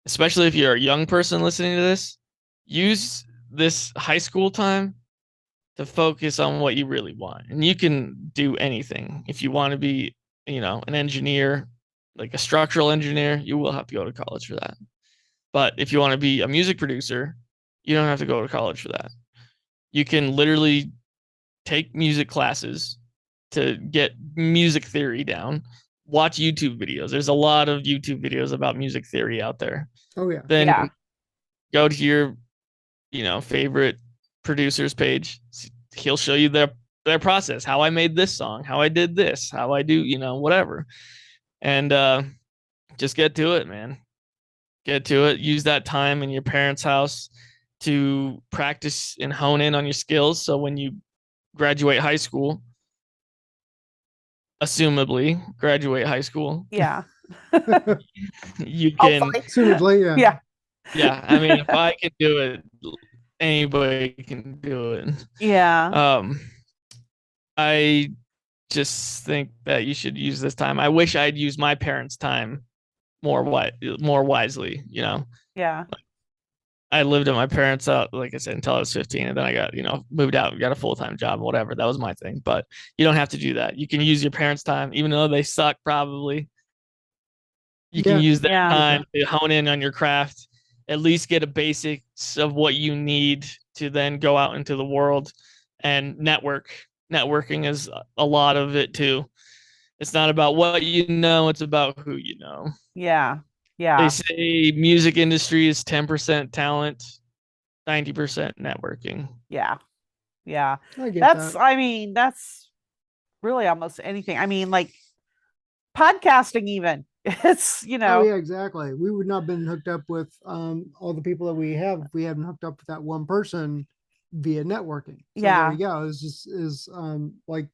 Especially if you're a young person listening to this, use this high school time to focus on what you really want. And you can do anything. If you want to be, an engineer, like a structural engineer, you will have to go to college for that. But if you want to be a music producer, you don't have to go to college for that. You can literally take music classes to get music theory down. Watch YouTube videos. There's a lot of YouTube videos about music theory out there. Oh yeah. Then go to your, favorite producer's page. He'll show you their process, how I made this song, how I did this, how I do, whatever. And just get to it, man. Get to it. Use that time in your parents' house to practice and hone in on your skills. So when you graduate high school, assumably graduate high school, Yeah. you can. Assumedly, yeah. Yeah. Yeah. I mean, if I can do it, anybody can do it. Yeah. I just think that you should use this time. I wish I'd used my parents' time more wisely. Yeah. I lived at my parents' house, like I said, until I was 15, and then I got, moved out, got a full-time job, whatever. That was my thing. But you don't have to do that. You can use your parents' time, even though they suck, probably. You can use that time to hone in on your craft, at least get a basics of what you need to then go out into the world and network. Networking is a lot of it too. It's not about what you know, it's about who you know. Yeah. Yeah. They say music industry is 10% talent, 90% networking. Yeah. Yeah. I get That's, that. I mean, that's really almost anything. I mean, like podcasting, even. It's, Oh yeah, exactly. We would not have been hooked up with all the people that we have if we hadn't hooked up with that one person via networking. So Yeah. there you go. It's just like,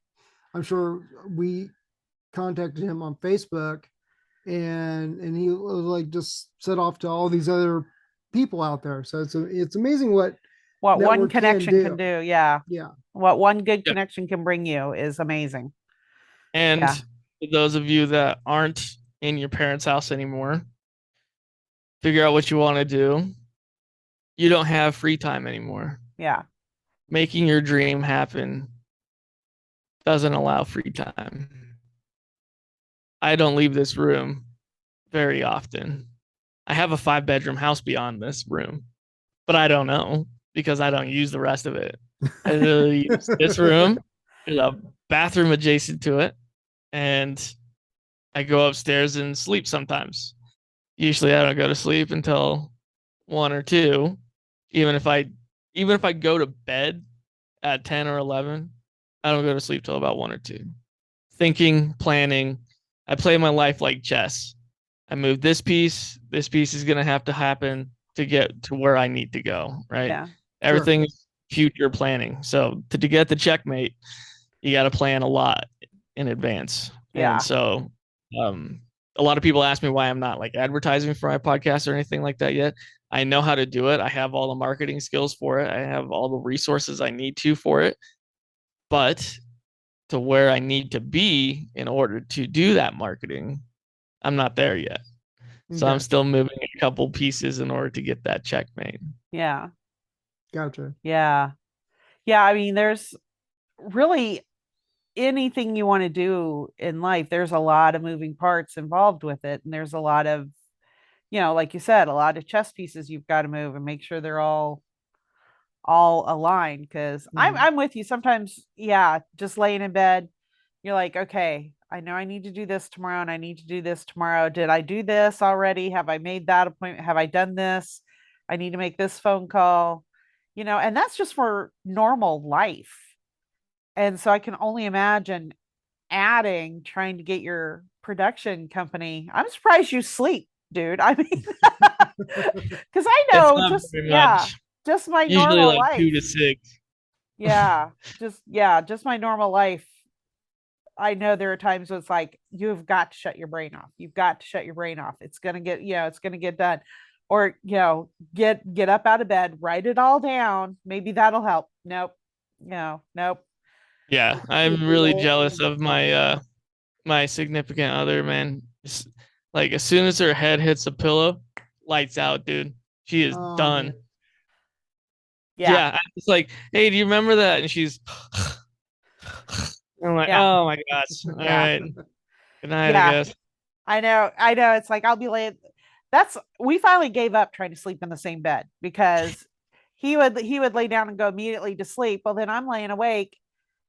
I'm sure we contacted him on Facebook and he was like just set off to all these other people out there. So it's amazing what one network can connection can do. Yeah. Yeah. What one good Yeah. connection can bring you is amazing. And Yeah. for those of you that aren't in your parents' house anymore, figure out what you want to do. You don't have free time anymore. Yeah. Making your dream happen doesn't allow free time. I don't leave this room very often. I have a 5-bedroom house beyond this room, but I don't know because I don't use the rest of it. I really use this room. There's a bathroom adjacent to it, and I go upstairs and sleep sometimes. Usually I don't go to sleep until 1 or 2. Even if I go to bed at 10 or 11, I don't go to sleep till about 1 or 2. Thinking, planning. I play my life like chess. I move this piece is going to have to happen to get to where I need to go, right? Yeah. Everything is future planning. So to get the checkmate, you got to plan a lot in advance. Yeah. And so, a lot of people ask me why I'm not like advertising for my podcast or anything like that yet. I know how to do it. I have all the marketing skills for it. I have all the resources I need to for it. But to where I need to be in order to do that marketing, I'm not there yet. So I'm Okay. still moving a couple pieces in order to get that check made. Yeah. Gotcha. Yeah. Yeah. I mean, there's really anything you want to do in life, there's a lot of moving parts involved with it. And there's a lot of, like you said, a lot of chess pieces you've got to move and make sure they're all aligned. Because I'm with you. Sometimes, yeah, just laying in bed, you're like, okay, I know I need to do this tomorrow and I need to do this tomorrow. Did I do this already? Have I made that appointment? Have I done this? I need to make this phone call, and that's just for normal life. And so I can only imagine trying to get your production company. I'm surprised you sleep, dude. I mean, because I It's know not just, very yeah, much. just my Usually normal like life. 2 to 6. Yeah, just my normal life. I know there are times when it's like, you've got to shut your brain off. You've got to shut your brain off. It's gonna get, it's gonna get done. Or, get up out of bed, write it all down. Maybe that'll help. Nope. No, nope. Yeah, I'm really jealous of my significant other, man. Like as soon as her head hits the pillow, lights out, dude. She is Oh, done. man. Yeah. I'm just like, hey, do you remember that? And she's I'm like, Yeah. oh my gosh. All Yeah. right. Good night, I Yeah. guess. I know. It's like I'll be late. We finally gave up trying to sleep in the same bed because he would lay down and go immediately to sleep. Well, then I'm laying awake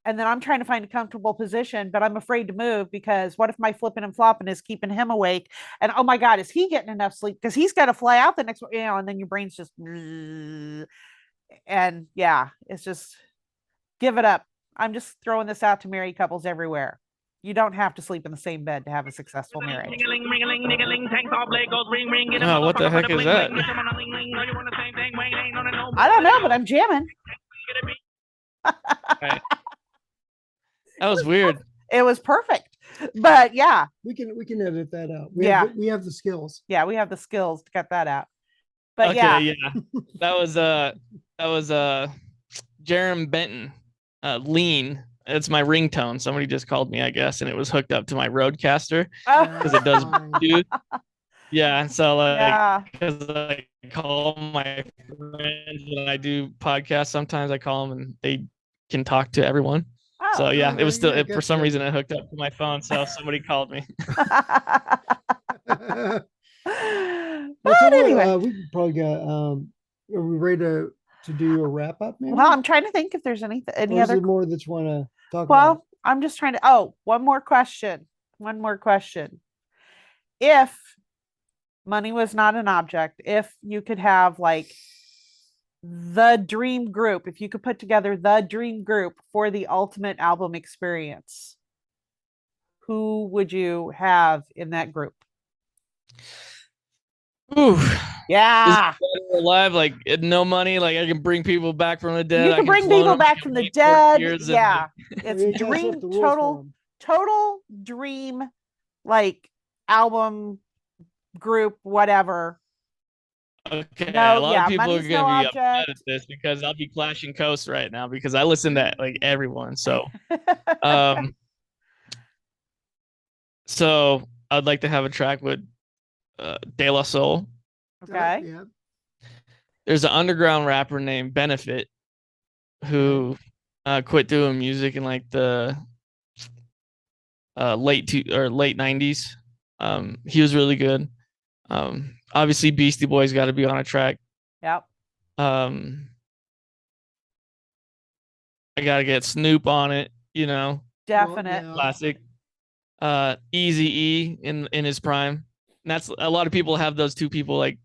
and then I'm trying to find a comfortable position, but I'm afraid to move because what if my flipping and flopping is keeping him awake? And oh my God, is he getting enough sleep? Because he's got to fly out the next, and then your brain's just, and yeah, it's just give it up. I'm just throwing this out to married couples everywhere. You don't have to sleep in the same bed to have a successful marriage. Oh, what the heck is that? I don't know, but I'm jamming. Right. That was weird. It was perfect. But yeah, We can edit that out. Yeah. We have the skills. yeah, we have the skills to cut that out. But Okay, yeah, yeah. That was Jerem Benton. Lean. It's my ringtone. Somebody just called me, I guess, and it was hooked up to my Roadcaster because it does Fine. do. Yeah, so like yeah. because I call my friends when I do podcasts, sometimes I call them and they can talk to everyone. So Oh. yeah, it was still Yeah, for some gotcha. reason it hooked up to my phone, so somebody called me. But Well, so anyway, we probably got. Are we ready to do a wrap up? Maybe. well, I'm trying to think if there's any Or is other. there more that you want to talk about? Well, I'm just trying to. Oh, one more question. One more question. If money was not an object, if you could have like the dream group, if you could put together the dream group for the ultimate album experience, who would you have in that group? Ooh, Yeah. alive, like no money, like I can bring people back from the dead. You I can bring clone people them, back I from can the wait 40 dead. years and, Yeah. You It's gotta set dream the rules for total 'em. total dream like album group whatever. Okay, No, a lot of yeah, people are money's no gonna be upset object. at this because I'll be clashing coasts right now because I listen to like everyone. Um, so I'd like to have a track with De La Soul. Okay. Yeah. There's an underground rapper named Benefit who quit doing music in like the late 90s. He was really good. Obviously Beastie Boys got to be on a track. Yep. I got to get Snoop on it, Definite. yeah. classic. Easy E in his prime. And that's a lot of people have those two people like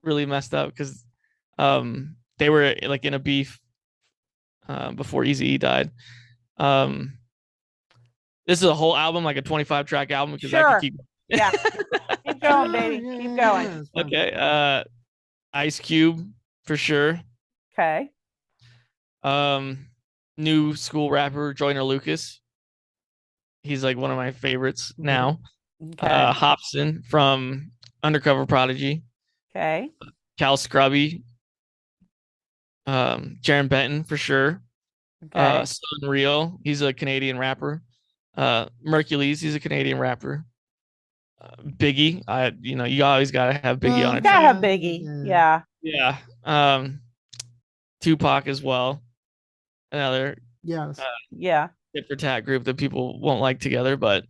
really messed up because they were like in a beef before Easy E died. This is a whole album, like a 25 track album, because I Sure. could keep. Yeah. Keep going, baby. Yeah, Keep yeah, going. yeah, it's fine. Okay. Ice Cube for sure. Okay. Um, new school rapper Joyner Lucas. He's like one of my favorites now. Okay. Hobson from Undercover Prodigy, Okay. Cal Scrubby, Jaron Benton for sure. Okay. Sunreal, he's a Canadian rapper. Mercules, he's a Canadian rapper. Biggie, you always gotta have Biggie on a Gotta track. have Biggie. Yeah. Yeah. Tupac as well. Another Yes. Yeah. tit for tat group that people won't like together, but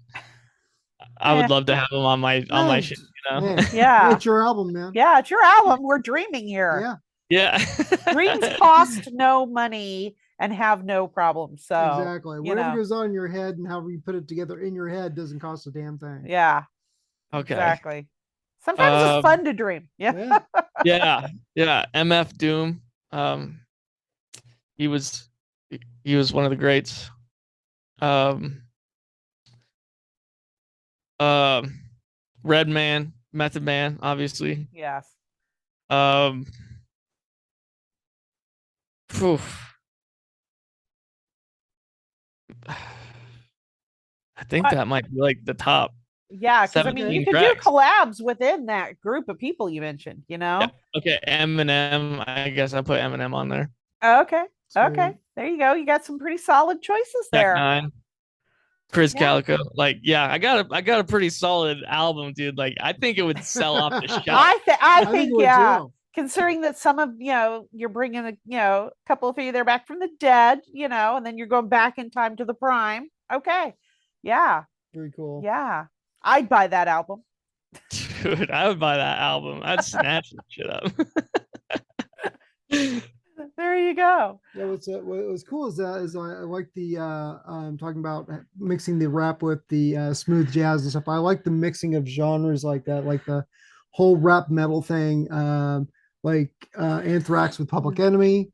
I would Eh, love to have them on my shit, Hey, Yeah. it's your album, man. Yeah. It's your album. We're dreaming here. Yeah, Yeah. Dreams cost no money and have no problem. So, exactly. Whatever goes on in your head and however you put it together in your head doesn't cost a damn thing. yeah. Okay. Exactly. Sometimes it's fun to dream. Yeah. Yeah. MF Doom. He was one of the greats. Redman, Method Man, obviously. Yes. Phew. I think that might be like the top. Yeah, because I mean, you 17 could tracks. do collabs within that group of people you mentioned, you know? Yeah. Okay, Eminem. I guess I put Eminem on there. Okay. Okay. Sweet. There you go. You got some pretty solid choices Tech there. Nine, Chris Yeah. Calico. Like, yeah, I got a pretty solid album, dude. Like, I think it would sell off the shelf. I think it would yeah. too. Considering that some of you're bringing a couple of you there back from the dead, and then you're going back in time to the prime. Okay. Yeah. Very cool. Yeah. I'd buy that album. Dude, I would buy that album. I'd snatch that shit up. There you go. Yeah, what was cool is I like the talking about mixing the rap with the smooth jazz and stuff. I like the mixing of genres like that, like the whole rap metal thing, like Anthrax with Public Enemy,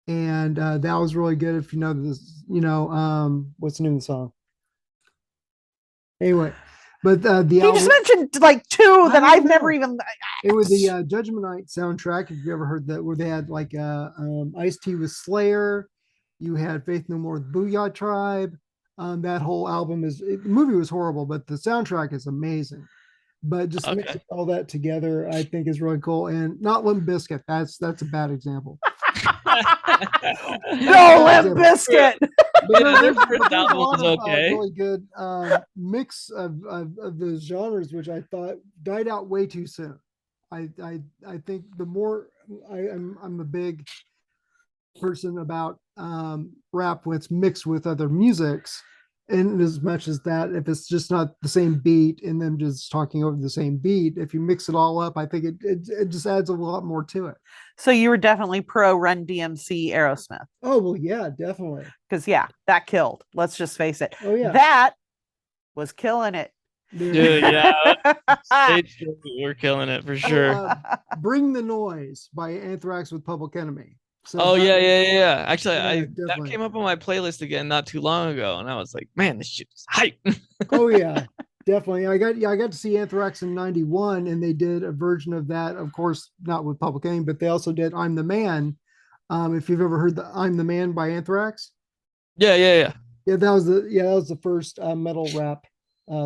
and that was really good. If you know this, what's the name of the song? Anyway, but the He album, just mentioned like two that I've never even. it was the Judgment Night soundtrack. If you ever heard that, where they had like Ice-T with Slayer, you had Faith No More with Booyah Tribe. That whole album the movie was horrible, but the soundtrack is amazing. But just mixing all that together, I think is really cool. And not Limp Bizkit. That's a bad example. No, Limp Bizkit. Their first album was okay. Really good mix of the genres, which I thought died out way too soon. I think the more I'm a big person about rap with mixed with other musics, and as much as that, if it's just not the same beat and them just talking over the same beat, if you mix it all up, I think it just adds a lot more to it. So you were definitely pro Run DMC Aerosmith. Oh well, yeah, definitely. Because that killed. Let's just face it. Oh yeah, that was killing it. Dude, yeah. We're killing it for sure. Bring the Noise by Anthrax with Public Enemy. So yeah. Actually, Yeah, that came up on my playlist again not too long ago, and I was like, man, this shit is hype. Oh yeah, definitely. I got to see Anthrax in '91, and they did a version of that. Of course, not with Public Enemy, but they also did "I'm the Man." If you've ever heard the "I'm the Man" by Anthrax. Yeah. That was the first metal rap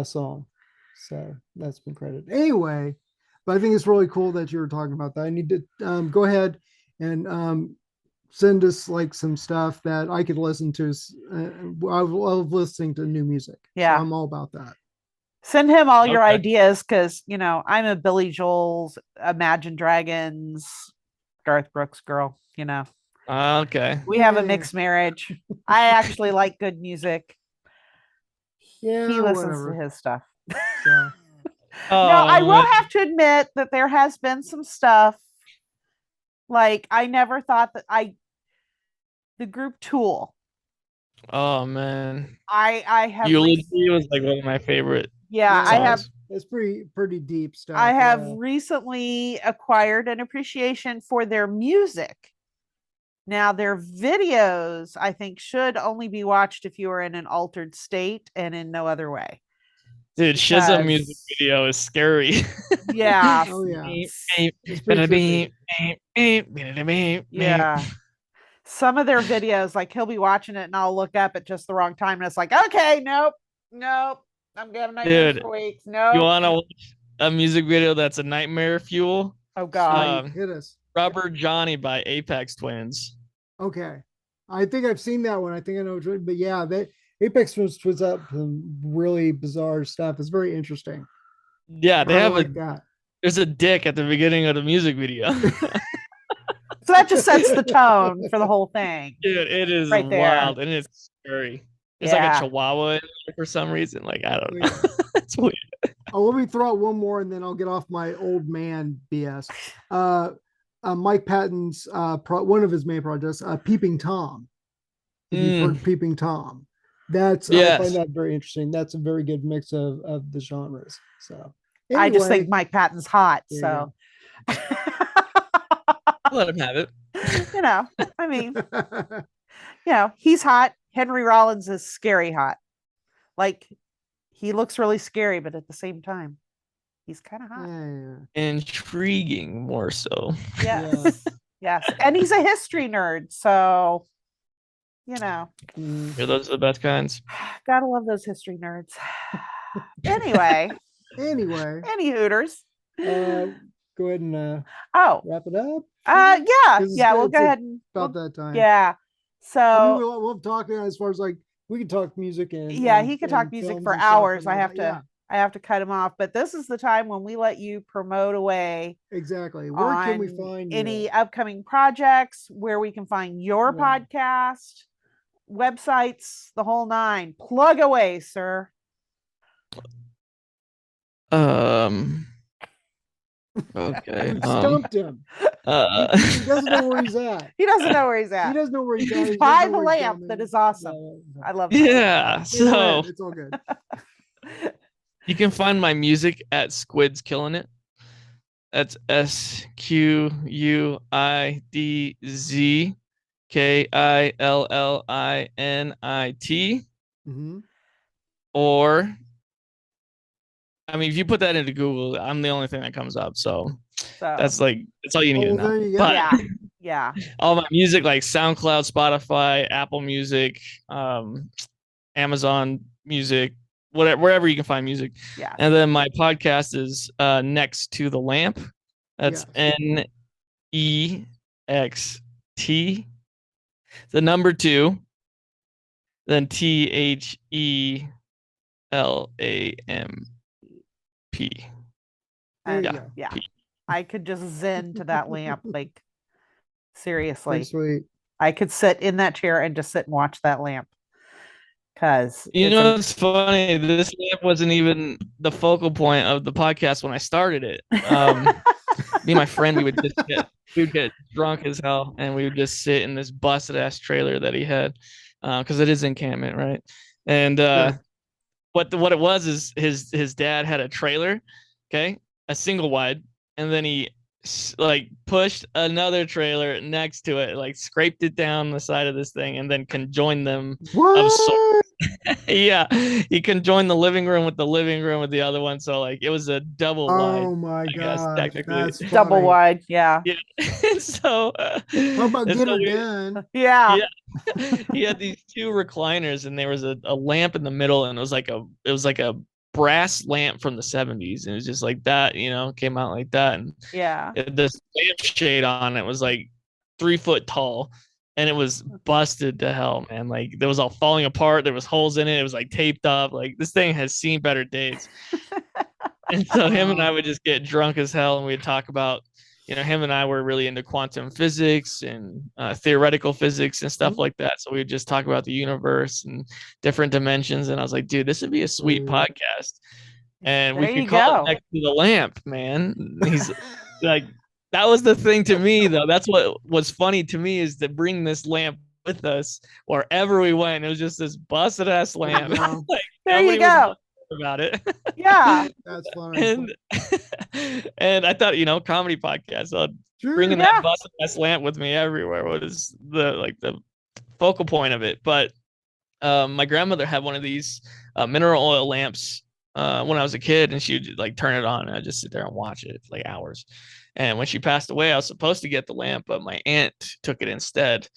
song. So that's been credited. Anyway, but I think it's really cool that you were talking about that. I need to go ahead and send us like some stuff that I could listen to. I love listening to new music. Yeah. So I'm all about that. Send him all your ideas because, I'm a Billy Joel's, Imagine Dragons, Garth Brooks girl, Okay. We have a mixed marriage. I actually like good music. Yeah. He listens to his stuff. So. Now, I will have to admit that there has been some stuff. Like, I never thought that the group Tool. Oh man. I have Eulogy was like one of my favorite. Yeah, songs. I have. It's pretty deep stuff. I have recently acquired an appreciation for their music. Now, their videos, I think, should only be watched if you are in an altered state and in no other way. Dude, Shizza music video is scary. Yeah. Oh yeah. Yeah. some of their videos, like he'll be watching it and I'll look up at just the wrong time and it's like, okay, nope, I'm getting nightmares Dude, for weeks. you Nope. want to watch a music video that's a nightmare fuel? Oh God. Sweet, hit us. Rubber Johnny by Apex Twins. Okay. I think I've seen that one. I think I know, but yeah, that Apex was up some really bizarre stuff. It's very interesting. Yeah, they I have like that. there's a dick at the beginning of the music video. So that just sets the tone for the whole thing. Dude, it is Right there. wild and it's scary. There's like a Yeah. chihuahua in there for some reason. Like, I don't know. Yeah. It's weird. Oh, let me throw out one more and then I'll get off my old man BS. Mike Patton's one of his main projects, Peeping Tom. If you've heard Peeping Tom, I find that very interesting. That's a very good mix of the genres. So anyway, I just think Mike Patton's hot. There So Let him have it. you know, I mean, he's hot. Henry Rollins is scary hot. Like he looks really scary, but at the same time, he's kind of hot. Intriguing, more so. Yes. Yes. And he's a history nerd. So, Yeah, those are the best kinds. Gotta love those history nerds. Anyway, any Hooters. Go ahead and wrap it up. We'll go ahead and about that time. Yeah. So we'll talk as far as like we can talk music and he could talk music for hours. I have to cut him off, but this is the time when we let you promote away. Exactly. Where can we find any upcoming projects, where we can find your podcast, websites, the whole nine? Plug away, sir. Okay. Stumped him. He doesn't know where he's at. He doesn't know where he's at. He doesn't know where he's at. He's by the lamp that is awesome. I love that. Yeah. So it's all good. You can find my music at Squidz Killinit. That's SQUIDZ KILLINIT. Or I mean, if you put that into Google, I'm the only thing that comes up. So that's all you need to know. But yeah. All my music, like SoundCloud, Spotify, Apple Music, Amazon Music, wherever you can find music. Yeah. And then my podcast is Next to the Lamp. That's NEXT, the number 2, then THELAMP. I could just zen to that lamp. Like seriously, sweet. I could sit in that chair and just sit and watch that lamp. Because it's funny. This lamp wasn't even the focal point of the podcast when I started it. Me and my friend, we would get drunk as hell, and we would just sit in this busted ass trailer that he had, because it is encampment, right? And what it was is his dad had a trailer, a single wide, and then he like pushed another trailer next to it, like scraped it down the side of this thing, and then conjoined them. Yeah, he conjoined the living room with the other one, so like it was a double wide. Oh my god, technically that's double wide. Yeah. So how about get her done? Yeah. He had these 2 recliners, and there was a lamp in the middle, and it was like a brass lamp from the 70s, and it was just like that, came out like that, and this lampshade on it was like 3 foot tall, and it was busted to hell, man. Like it was all falling apart. There was holes in it. It was like taped up. Like this thing has seen better days. And so him and I would just get drunk as hell, and we'd talk about, him and I were really into quantum physics and theoretical physics and stuff like that. So we would just talk about the universe and different dimensions. And I was like, dude, this would be a sweet podcast. And we could call it Next to the Lamp, man. He's like, that was the thing to me, though. That's what was funny to me, is to bring this lamp with us wherever we went. It was just this busted ass lamp. Like, there you go. About it. Yeah. That's funny. And I thought, comedy podcast, bringing that busted ass lamp with me everywhere was the focal point of it. But my grandmother had one of these mineral oil lamps when I was a kid, and she would like turn it on, and I'd just sit there and watch it for like hours. And when she passed away, I was supposed to get the lamp, but my aunt took it instead.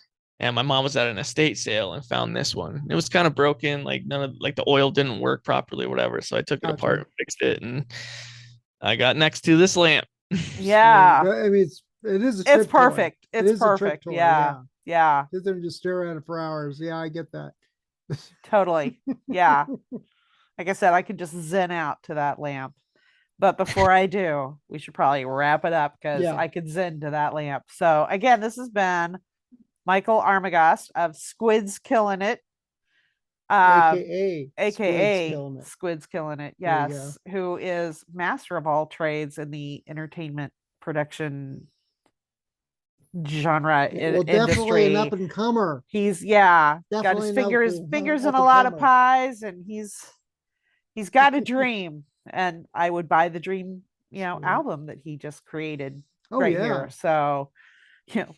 And my mom was at an estate sale and found this one. It was kind of broken, like none of like the oil didn't work properly or whatever. So I took it apart and fixed it, and I got next to this lamp. Yeah. I mean, it is a It's trip toy. perfect. It It's is a trip perfect. toy, Yeah. Yeah. Sit there and just stare at it for hours. Yeah, I get that. Totally. Yeah. Like I said, I could just zen out to that lamp. But before I do, we should probably wrap it up because Yeah. I could zen to that lamp. So again, this has been Michael Armagost of Squidz Killinit. AKA AKA Killinit. Squidz Killinit. There you Yes. Who is master of all trades in the entertainment production genre Well, definitely an industry. up and comer. He's got Definitely his an fingers in up a and lot of comer. pies, and he's got a dream. And I would buy the dream, Yeah. album that he just created Oh, right yeah. here. So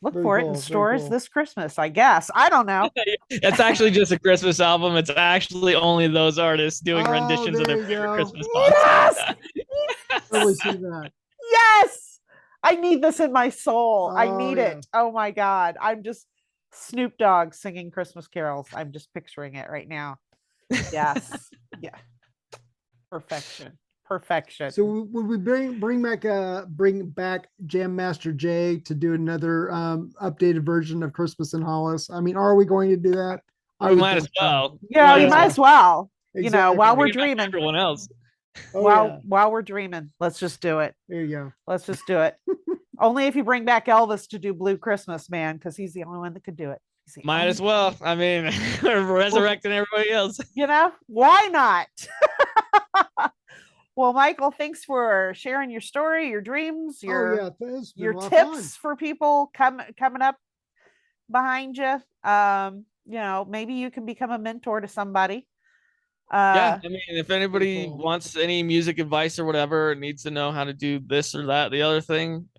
look Very for it cool, in very stores cool. this Christmas, I guess. I don't know. It's actually just a Christmas album. It's actually only those artists doing Oh, renditions of there their you favorite go. Christmas songs. Yes! Totally see that. Yes! I need this in my soul. I Oh, need yeah. it. Oh my God. I'm just Snoop Dogg singing Christmas carols. I'm just picturing it right now. Yes. Yeah. Perfection. So would we bring back Jam Master Jay to do another updated version of Christmas in Hollis? I mean, are we going to do that? I We would might as think so. well. Yeah, you Yeah. might as well. Exactly. While we're Bring it back to dreaming. everyone else. Oh, yeah. While we're dreaming, let's just do it. There you go. Let's just do it. Only if you bring back Elvis to do Blue Christmas, man, because he's the only one that could do it. Might as well. I mean, we're resurrecting everybody else. Why not? Well, Michael, thanks for sharing your story, your dreams, your it's been your a lot of fun. tips for people coming up behind you. Maybe you can become a mentor to somebody. Yeah, I mean, if anybody cool. wants any music advice or whatever, needs to know how to do this or that, the other thing,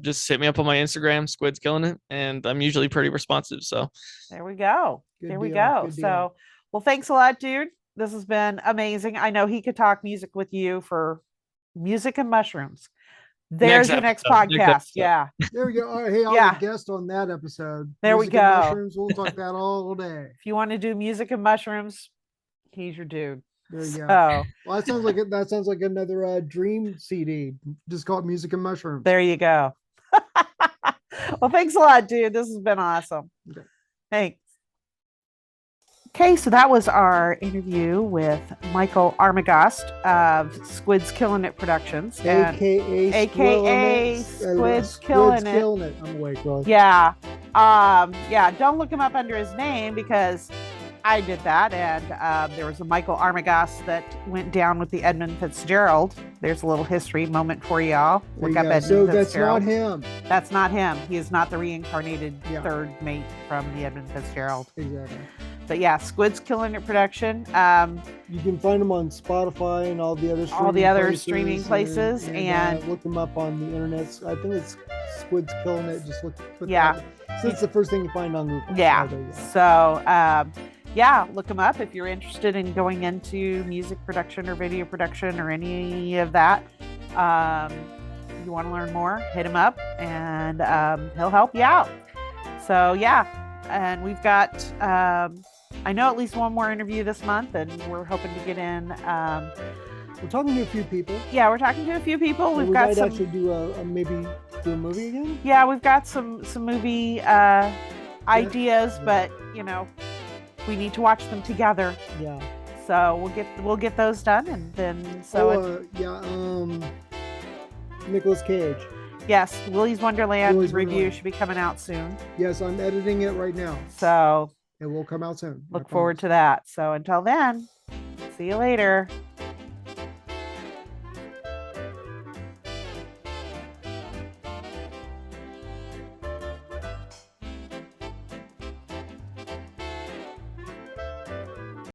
just hit me up on my Instagram, Squidz Killinit, and I'm usually pretty responsive. So there we go. Good there we deal, go. good deal. So, well, thanks a lot, dude. This has been amazing. I know he could talk music with you for music and mushrooms. There's your next podcast. Yeah. There we go. All right, hey, I'll Yeah. be a guest on that episode. There we Music and go. Mushrooms. We'll talk that all day. If you want to do music and mushrooms, he's your dude. There you go. So Well, that sounds like another dream CD. Just call it Music and Mushrooms. there you go. Well, thanks a lot, dude. This has been awesome. Okay. Thanks. Okay, so that was our interview with Michael Armagost of Squidz Killinit Productions. AKA Squidz Killinit. I'm awake, bro. Yeah. Don't look him up under his name because I did that, and there was a Michael Armagost that went down with the Edmund Fitzgerald. There's a little history moment for y'all. Look up Edmund So that's Fitzgerald. not him. That's not him. He is not the reincarnated Yeah. third mate from the Edmund Fitzgerald. Exactly. But yeah, Squidz Killinit Production. You can find them on Spotify and all the other streaming places, and look them up on the internet. I think it's Squidz Killinit. Just put Yeah. that. So it's the first thing you find on Google. Yeah. So there you go. So, look them up if you're interested in going into music production or video production or any of that. You want to learn more, hit him up and he'll help you out. So, yeah. And we've got, I know at least one more interview this month, and we're hoping to get in. We're talking to a few people. Yeah, we're talking to a few people. We We've got might some. actually do maybe do a movie again. Yeah, we've got some movie ideas, but we need to watch them together. Yeah. So we'll get those done, and then Nicolas Cage. yes, Willy's Wonderland Willy's review Wonderland. should be coming out soon. Yes, I'm editing it right now. So It will come out soon. look forward to that. So until then, see you later.